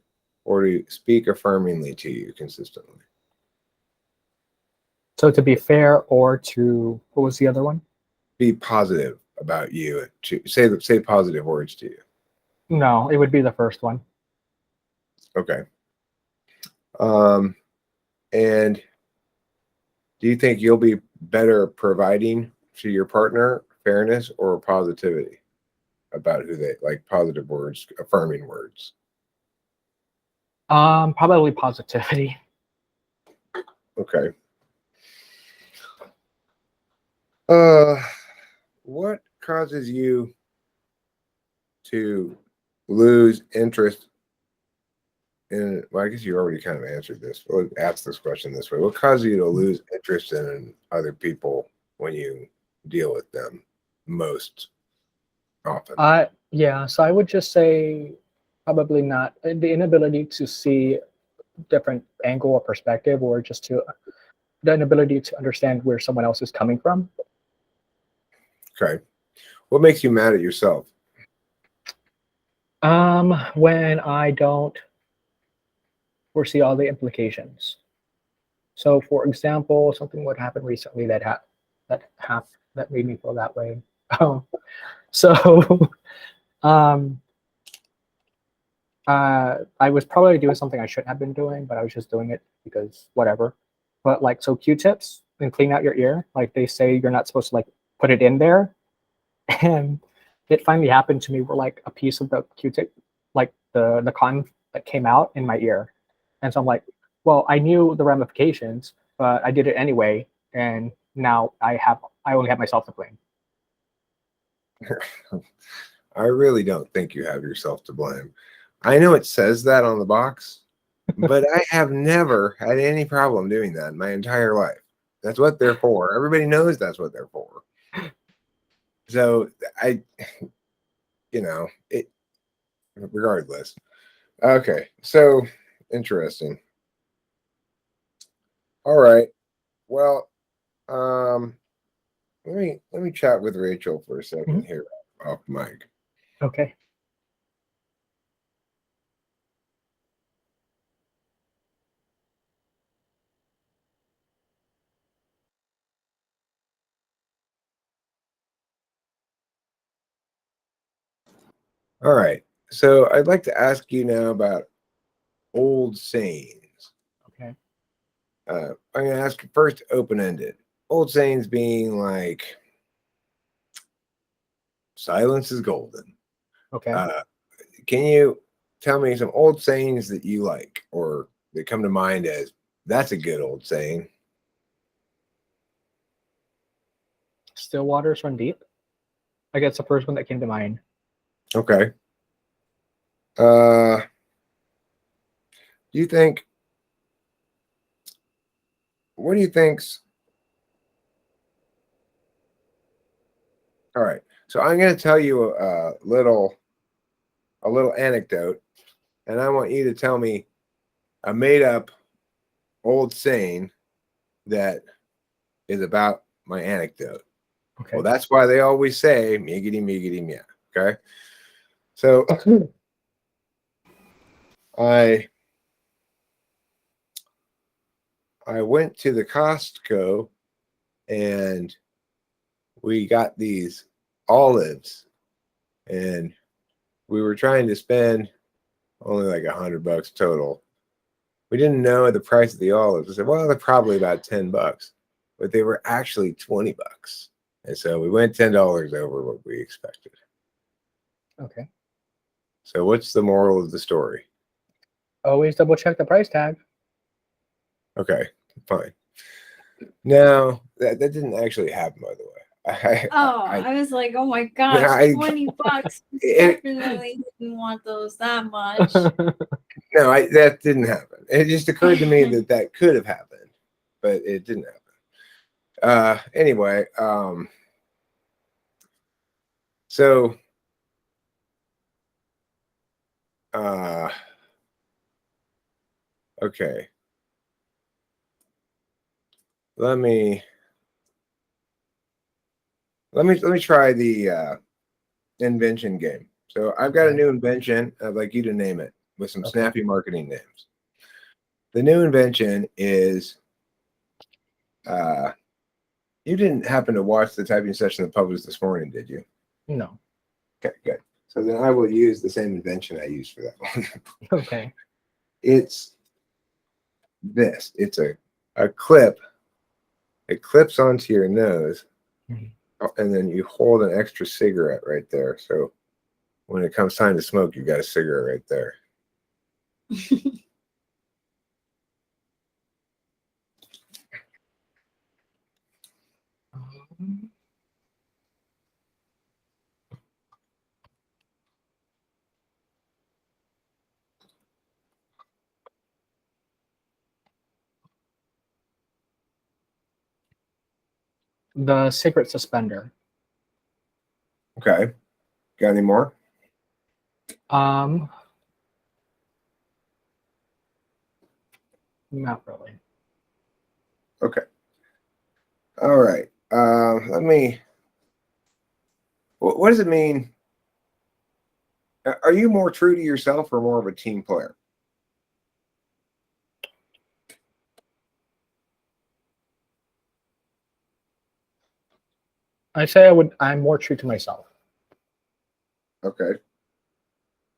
or to speak affirmingly to you consistently? So to be fair, or to, what was the other one? Be positive about you, to say positive words to you. No, it would be the first one. Okay. And do you think you'll be better providing to your partner fairness or positivity about who they like, positive words, affirming words? Probably positivity. Okay. What causes you to lose interest in, well, I guess you already kind of answered this. We'll ask this question this way. What causes you to lose interest in other people when you deal with them most often? Yeah, so I would just say probably not the inability to see different angle or perspective, or just to the inability to understand where someone else is coming from. Okay. What makes you mad at yourself? When I don't foresee all the implications. So, for example, something would happen recently that made me feel that way. So, um, I was probably doing something I shouldn't have been doing, but I was just doing it because whatever. But like, so Q-tips and clean out your ear, like they say you're not supposed to like put it in there, and it finally happened to me where like a piece of the Q-tip, like the cotton that came out in my ear, and so I'm like, well, I knew the ramifications, but I did it anyway, and now I only have myself to blame. I really don't think you have yourself to blame. I know it says that on the box, but I have never had any problem doing that in my entire life. That's what they're for. Everybody knows that's what they're for. So it, regardless. Okay, so interesting. All right. Well, let me chat with Rachel for a second here off mic. Okay. All right. So I'd like to ask you now about old sayings. Okay. I'm going to ask you first open-ended. Old sayings being like, silence is golden. Okay. Can you tell me some old sayings that you like, or that come to mind as, that's a good old saying? Still waters run deep. I guess the first one that came to mind. Okay. Do you think, what do you think's, all right. So I'm going to tell you a little anecdote, and I want you to tell me a made up old saying that is about my anecdote. Okay. Well, that's why they always say miggity miggity meow. Okay. So I went to the Costco and we got these olives, and we were trying to spend only like $100 total. We didn't know the price of the olives. I said, well, they're probably about $10, but they were actually $20. And so we went $10 over what we expected. Okay. So what's the moral of the story? Always double check the price tag. Okay, fine. No, that didn't actually happen, by the way. I was like, oh my gosh, $20. Definitely didn't want those that much. No, that didn't happen. It just occurred to me that could have happened, but it didn't happen. Anyway, so okay. Let me try the invention game. So I've got a new invention. I'd like you to name it with some snappy marketing names. The new invention is you didn't happen to watch the typing session that published this morning, did you? No. Okay, good. So then I will use the same invention I used for that one. Okay. It's this. It's a clip. It clips onto your nose, and then you hold an extra cigarette right there. So when it comes time to smoke, you got a cigarette right there. The secret suspender. Okay. Got any more? Not really. Okay. All right. Let me. What does it mean? Are you more true to yourself or more of a team player? I say I'm more true to myself. Okay.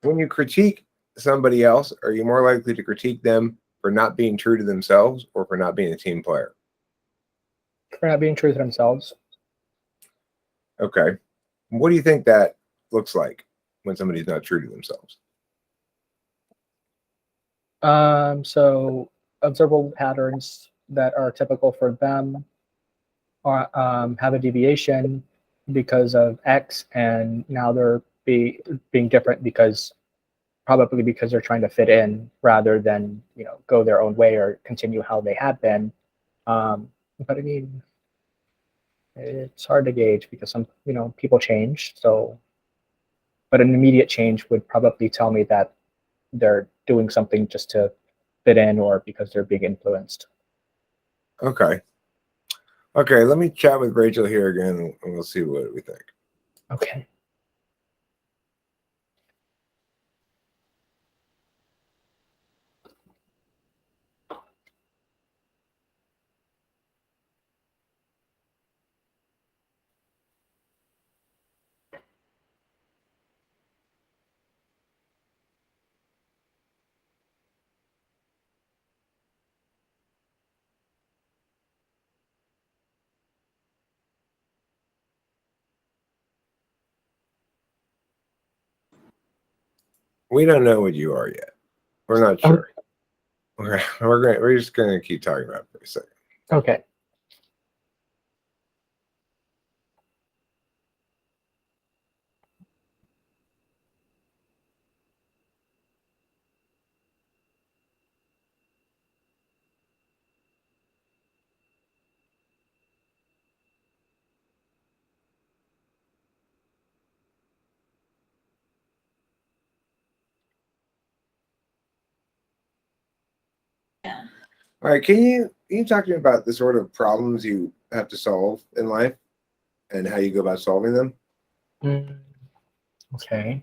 When you critique somebody else, are you more likely to critique them for not being true to themselves or for not being a team player? For not being true to themselves. Okay. What do you think that looks like when somebody's not true to themselves? So observable patterns that are typical for them are have a deviation because of X, and now they're being different probably because they're trying to fit in rather than go their own way or continue how they had been. But I mean, it's hard to gauge because some people change. So, but an immediate change would probably tell me that they're doing something just to fit in or because they're being influenced. Okay. Okay, let me chat with Rachel here again and we'll see what we think. Okay. We don't know what you are yet. We're not sure. We're just going to keep talking about it for a second. Okay. Yeah. All right, can you talk to me about the sort of problems you have to solve in life and how you go about solving them? Okay.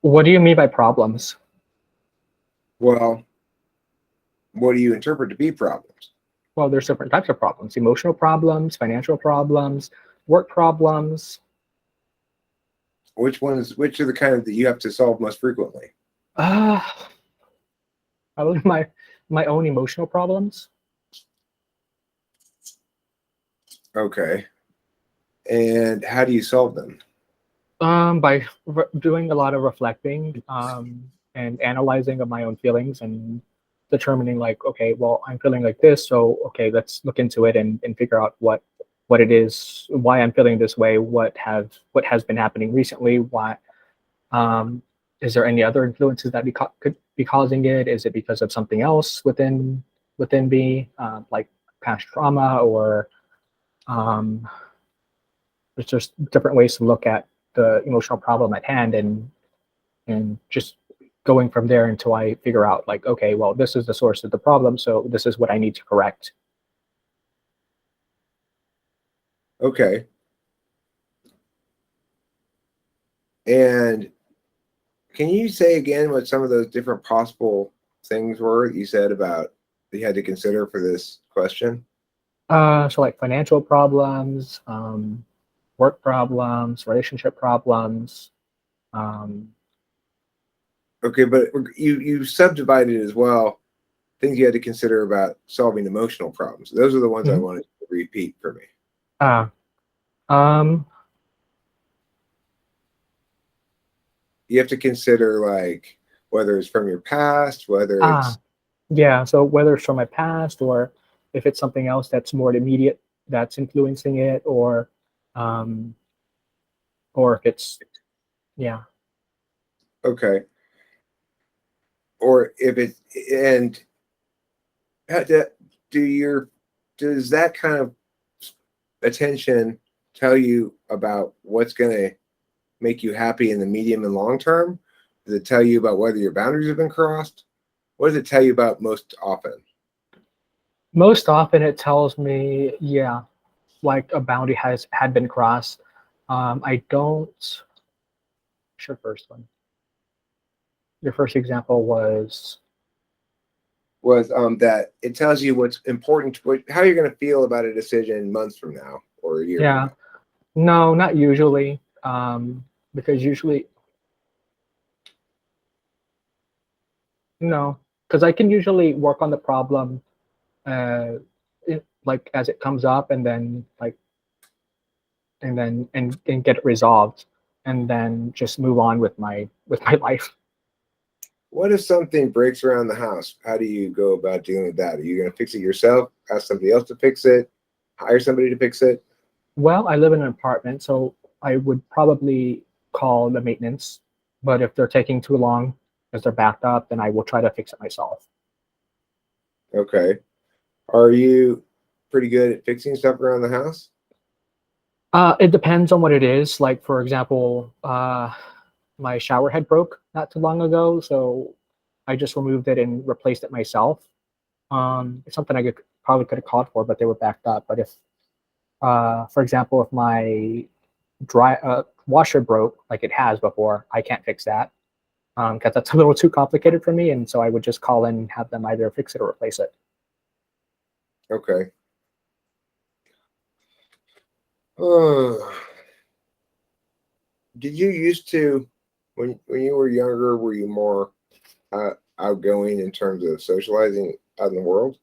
What do you mean by problems? Well, what do you interpret to be problems? Well, there's different types of problems: emotional problems, financial problems, work problems. Which are the kind that you have to solve most frequently? Probably my own emotional problems. Okay. And how do you solve them? By doing a lot of reflecting, and analyzing of my own feelings and determining like, okay, well, I'm feeling like this, so okay, let's look into it and figure out what it is, why I'm feeling this way, what has been happening recently, why, is there any other influences that could be causing it? Is it because of something else within me, like past trauma, or there's just different ways to look at the emotional problem at hand, and just going from there until I figure out, like, okay, well, this is the source of the problem, so this is what I need to correct. Okay. And can you say again what some of those different possible things were that you said about that you had to consider for this question? So like financial problems, work problems, relationship problems. Okay, but you subdivided as well things you had to consider about solving emotional problems. Those are the ones I wanted to repeat for me. You have to consider like whether it's from your past, whether it's yeah. So whether it's from my past, or if it's something else that's more immediate that's influencing it, or if it's okay, or if it and does that kind of attention tell you about what's going to make you happy in the medium and long term? Does it tell you about whether your boundaries have been crossed? What does it tell you about most often? Most often it tells me, yeah, like a boundary had been crossed. I don't. Sure, first one. Your first example was that it tells you what's important, how you're going to feel about a decision months from now or a year from now. No, not usually, because usually no, because I can usually work on the problem, like as it comes up, and then and get it resolved, and then just move on with my life. What if something breaks around the house? How do you go about dealing with that? Are you going to fix it yourself? Ask somebody else to fix it? Hire somebody to fix it? Well, I live in an apartment, so I would probably call the maintenance. But if they're taking too long because they're backed up, then I will try to fix it myself. Okay. Are you pretty good at fixing stuff around the house? It depends on what it is. Like, for example, my shower head broke not too long ago, so I just removed it and replaced it myself. It's something I probably could have called for, but they were backed up. But if, for example, if my washer broke like it has before, I can't fix that because that's a little too complicated for me, and so I would just call in and have them either fix it or replace it. Okay. Did you used to, when you were younger, were you more outgoing in terms of socializing out in the world?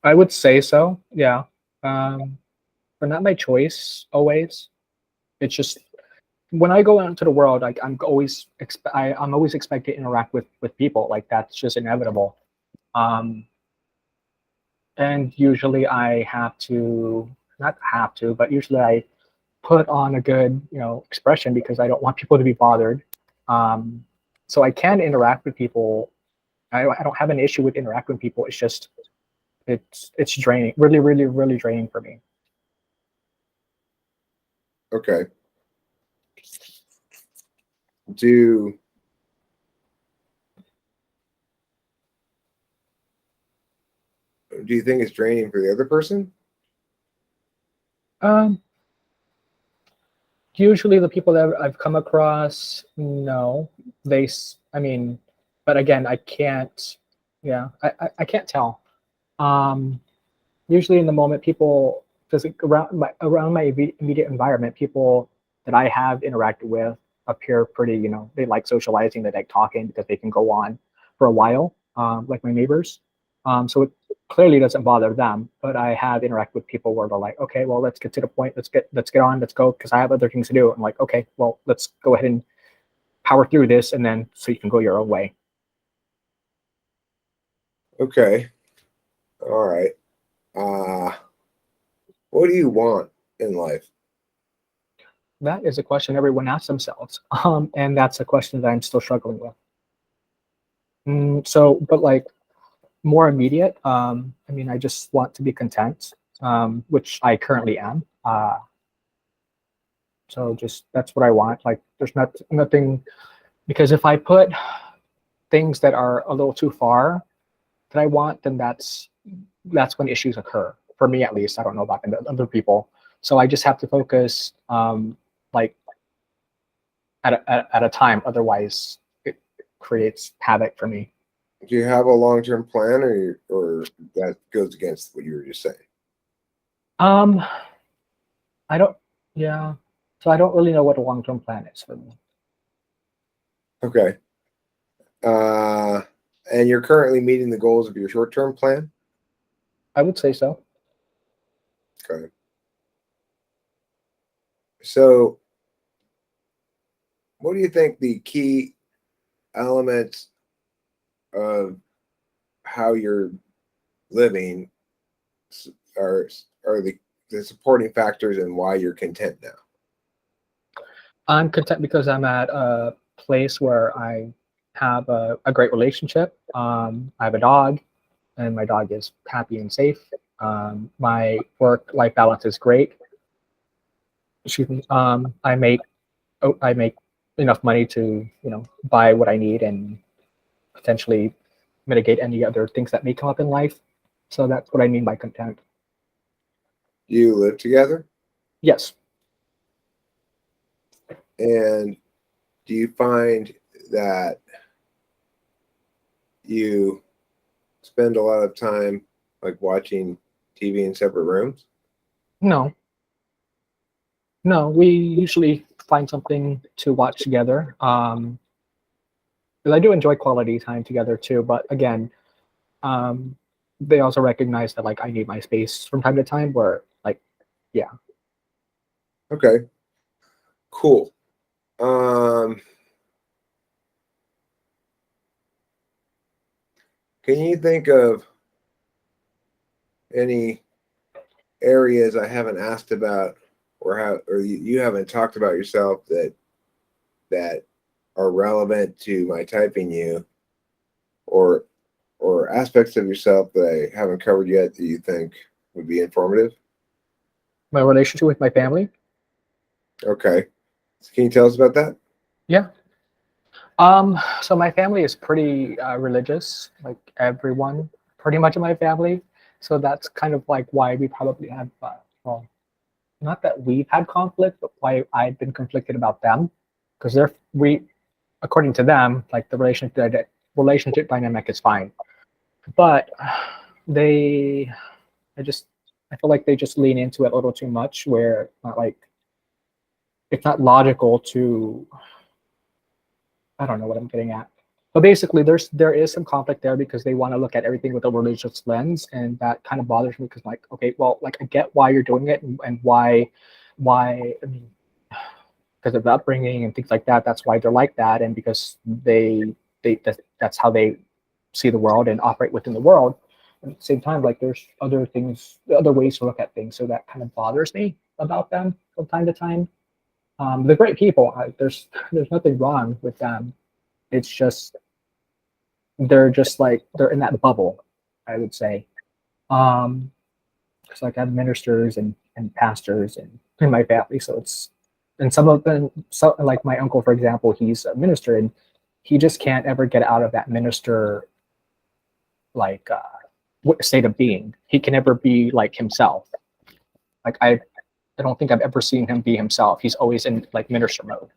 I would say so, yeah. But not my choice always. It's just when I go out into the world, like I'm always I'm always expected to interact with people. Like that's just inevitable. Um, and usually I have to, not have to, but usually I put on a good, expression because I don't want people to be bothered. So I can interact with people. I don't have an issue with interacting with people. It's just it's draining, really, really, really draining for me. Okay. Do you think it's draining for the other person? Um, Usually the people that I've come across, no, I mean, but again, I can't, yeah, I can't tell. Um, Usually in the moment, people, because around my immediate environment, people that I have interacted with appear pretty, they like socializing, they like talking because they can go on for a while, like my neighbors. So it clearly doesn't bother them, but I have interacted with people where they're like, okay, well, let's get to the point. Let's get on. Let's go because I have other things to do. I'm like, okay, well, let's go ahead and power through this, and then so you can go your own way. Okay. All right. What do you want in life? That is a question everyone asks themselves. And that's a question that I'm still struggling with. So, but like more immediate, I mean, I just want to be content, which I currently am. So just that's what I want. Like there's nothing, because if I put things that are a little too far that I want, then that's when issues occur. For me at least. I don't know about other people. So I just have to focus like at a time. Otherwise it creates havoc for me. Do you have a long-term plan, or that goes against what you were just saying? I don't, yeah. So I don't really know what a long-term plan is for me. Okay. And you're currently meeting the goals of your short-term plan? I would say so. Okay. So what do you think the key elements of how you're living are the supporting factors and why you're content now? I'm content because I'm at a place where I have a great relationship. I have a dog, and my dog is happy and safe. My work-life balance is great. Excuse me. I make enough money to buy what I need and potentially mitigate any other things that may come up in life. So that's what I mean by content. Do you live together? Yes. And do you find that you spend a lot of time like watching TV in separate rooms? No. No, we usually find something to watch together. Because I do enjoy quality time together too. But again, they also recognize that like I need my space from time to time. Where like, yeah. Okay. Cool. Can you think of any areas I haven't asked about, or you haven't talked about yourself that are relevant to my typing you, or aspects of yourself that I haven't covered yet that you think would be informative? My relationship with my family. Okay. So can you tell us about that? Yeah. So my family is pretty religious, like everyone pretty much in my family. So that's kind of like why we probably have, well, not that we've had conflict, but why I've been conflicted about them, because according to them, like the relationship dynamic is fine, but they, I feel like they just lean into it a little too much, where it's not logical to. I don't know what I'm getting at. But basically, there is some conflict there because they want to look at everything with a religious lens, and that kind of bothers me because, like, okay, well, like I get why you're doing it and why I mean, because of the upbringing and things like that. That's why they're like that, and because that's how they see the world and operate within the world. And at the same time, like there's other ways to look at things, so that kind of bothers me about them from time to time. They're great people. There's nothing wrong with them. It's just they're in that bubble, I would say. Because like I have ministers and pastors in my family, so it's, and some of them, so like my uncle, for example, he's a minister and he just can't ever get out of that minister like state of being. He can never be like himself. Like I don't think I've ever seen him be himself. He's always in like minister mode.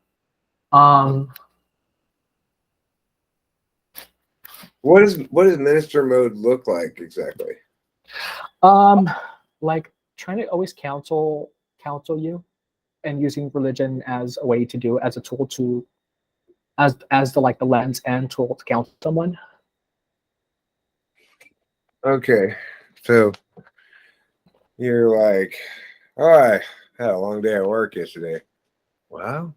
What does minister mode look like exactly? Like trying to always counsel you, and using religion as a way to do, as a tool to, as the like the lens and tool to counsel someone. Okay, so you're like, oh, I had a long day at work yesterday. Well,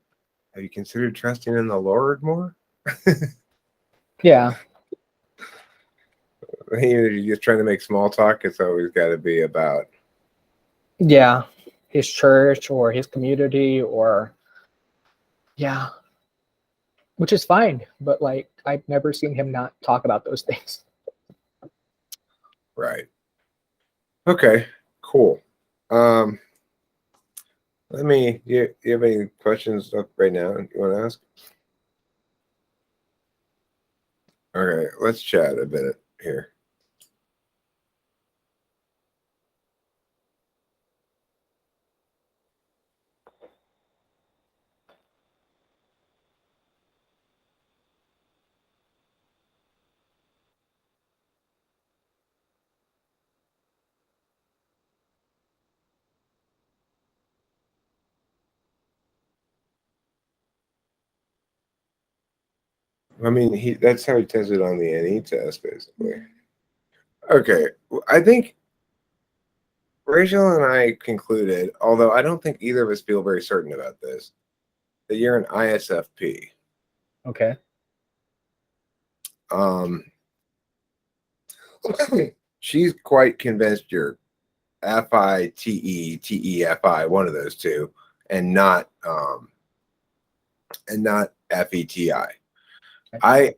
have you considered trusting in the Lord more? Yeah. You're just trying to make small talk. It's always got to be about. Yeah. his church or his community or yeah, which is fine. But like I've never seen him not talk about those things. Right. Okay. Cool. Let me. You have any questions up right now you want to ask? Okay, let's chat a bit here. I mean, that's how he tested on the NE test, basically. Okay, I think Rachel and I concluded, although I don't think either of us feel very certain about this, that you're an ISFP. Okay. She's quite convinced you're FI, TE, TEFI, one of those two, and not FETI. I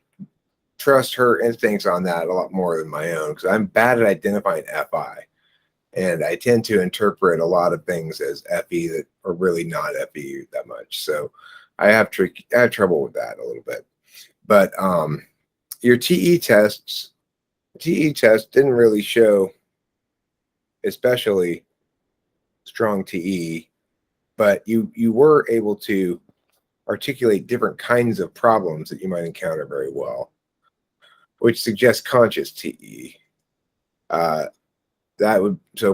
trust her instincts on that a lot more than my own because I'm bad at identifying FI. And I tend to interpret a lot of things as FE that are really not FE that much. So I have trouble with that a little bit. But your TE test didn't really show especially strong TE, but you were able to articulate different kinds of problems that you might encounter very well, which suggests conscious TE. So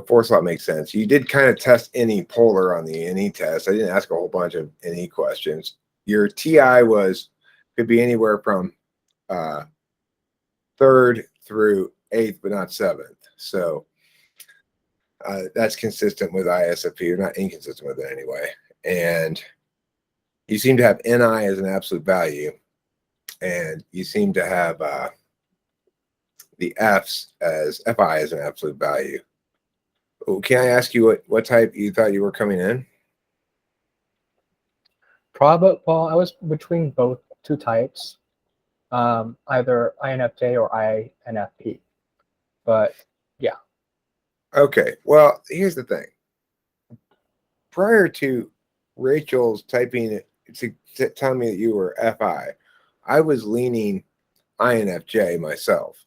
force law makes sense. You did kind of test any polar on the NE test. I didn't ask a whole bunch of NE questions. Your TI could be anywhere from 3rd through 8th, but not 7th. So that's consistent with ISFP, or not inconsistent with it anyway. And you seem to have NI as an absolute value, and you seem to have the Fs as FI as an absolute value. Can I ask you what type you thought you were coming in? Well, I was between both two types, either INFJ or INFP. But yeah. Okay. Well, here's the thing. Prior to Rachel's typing it to tell me that you were FI, I was leaning INFJ myself.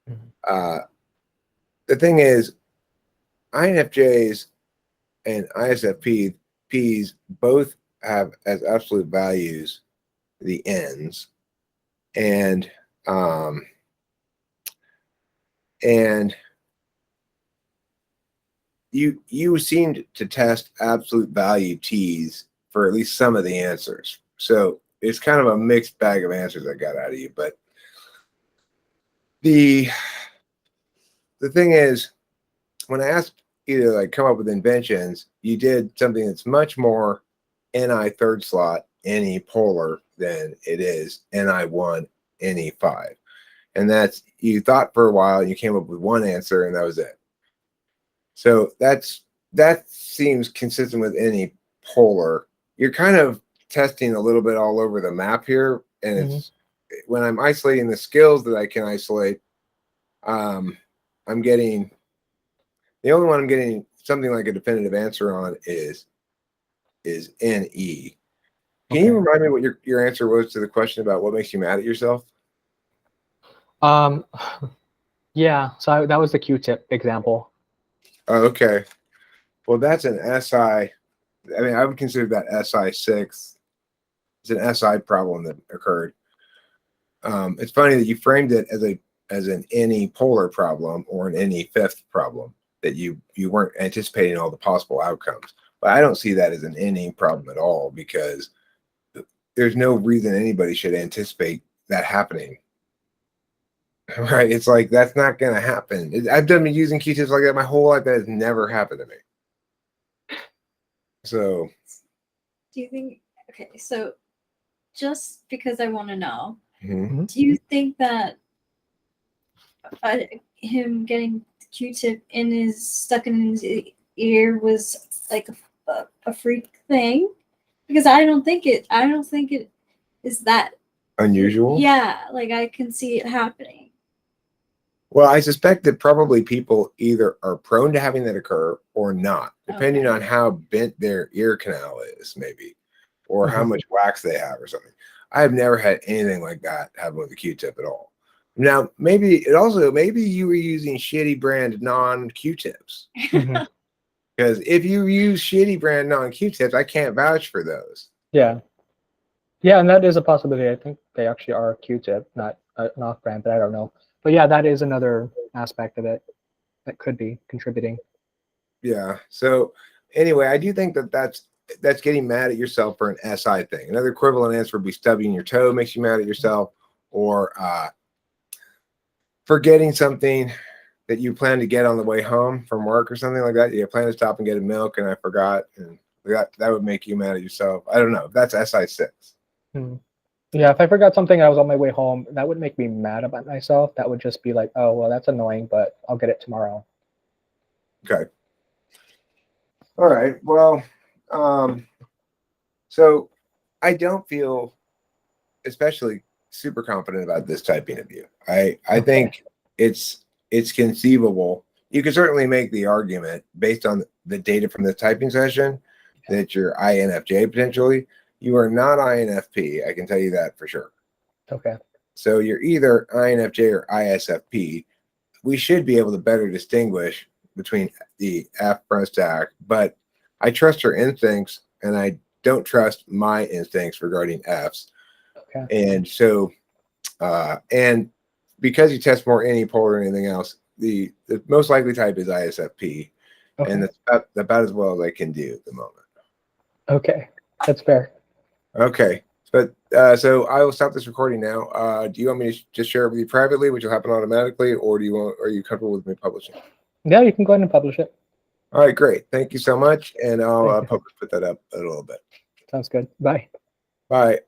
Mm-hmm. The thing is, INFJs and ISFPs both have as absolute values the N's, and you seemed to test absolute value T's for at least some of the answers. So it's kind of a mixed bag of answers I got out of you. But the thing is, when I asked you to like come up with inventions, you did something that's much more NI 3rd slot, NE polar than it is NI 1, NE 5. And that's, you thought for a while and you came up with one answer and that was it. So that seems consistent with NE polar. You're kind of testing a little bit all over the map here. And it's when I'm isolating the skills that I can isolate, I'm getting, the only one I'm getting something like a definitive answer on is NE. Can you remind me what your answer was to the question about what makes you mad at yourself? Yeah, so that was the Q-tip example. Oh, okay. Well, that's an SI. I mean, I would consider that SI6. It's an SI problem that occurred. It's funny that you framed it as an NE polar problem or an NE 5th problem, that you weren't anticipating all the possible outcomes. But I don't see that as an NE problem at all, because there's no reason anybody should anticipate that happening. Right? It's like, that's not going to happen. I've been using Q-tips like that my whole life. That has never happened to me. So, do you think, okay, so just because I want to know, mm-hmm. do you think that him getting Q-tip stuck in his ear was like a freak thing, because I don't think it is that unusual. Yeah, like I can see it happening. Well, I suspect that probably people either are prone to having that occur or not, depending on how bent their ear canal is, maybe, or how much wax they have or something. I have never had anything like that happen with a Q-tip at all. Now, maybe you were using shitty brand non-Q-tips. Because if you use shitty brand non-Q-tips, I can't vouch for those. Yeah. Yeah, and that is a possibility. I think they actually are a Q-tip, not an off-brand, but I don't know. But yeah, that is another aspect of it that could be contributing. Yeah. So anyway, I do think that that's getting mad at yourself for an SI thing. Another equivalent answer would be stubbing your toe makes you mad at yourself, or forgetting something that you plan to get on the way home from work or something like that. You plan to stop and get a milk and I forgot, and that would make you mad at yourself. I don't know. That's SI6. Yeah, if I forgot something, I was on my way home, that would make me mad about myself. That would just be like, oh, well, that's annoying, but I'll get it tomorrow. Okay. All right. Well, so I don't feel especially super confident about this typing of you. I think it's conceivable. You can certainly make the argument based on the data from the typing session that you're INFJ potentially. You are not INFP. I can tell you that for sure. Okay. So you're either INFJ or ISFP. We should be able to better distinguish between the F front stack, but I trust her instincts and I don't trust my instincts regarding Fs. Okay. And so, and because you test more antipolar than anything else, the most likely type is ISFP, and that's about as well as I can do at the moment. Okay, that's fair. Okay, but so I will stop this recording now. Do you want me to just share it with you privately, which will happen automatically, or are you comfortable with me publishing? Yeah, you can go ahead and publish it. All right, great. Thank you so much, and I'll put that up in a little bit. Sounds good. Bye. Bye.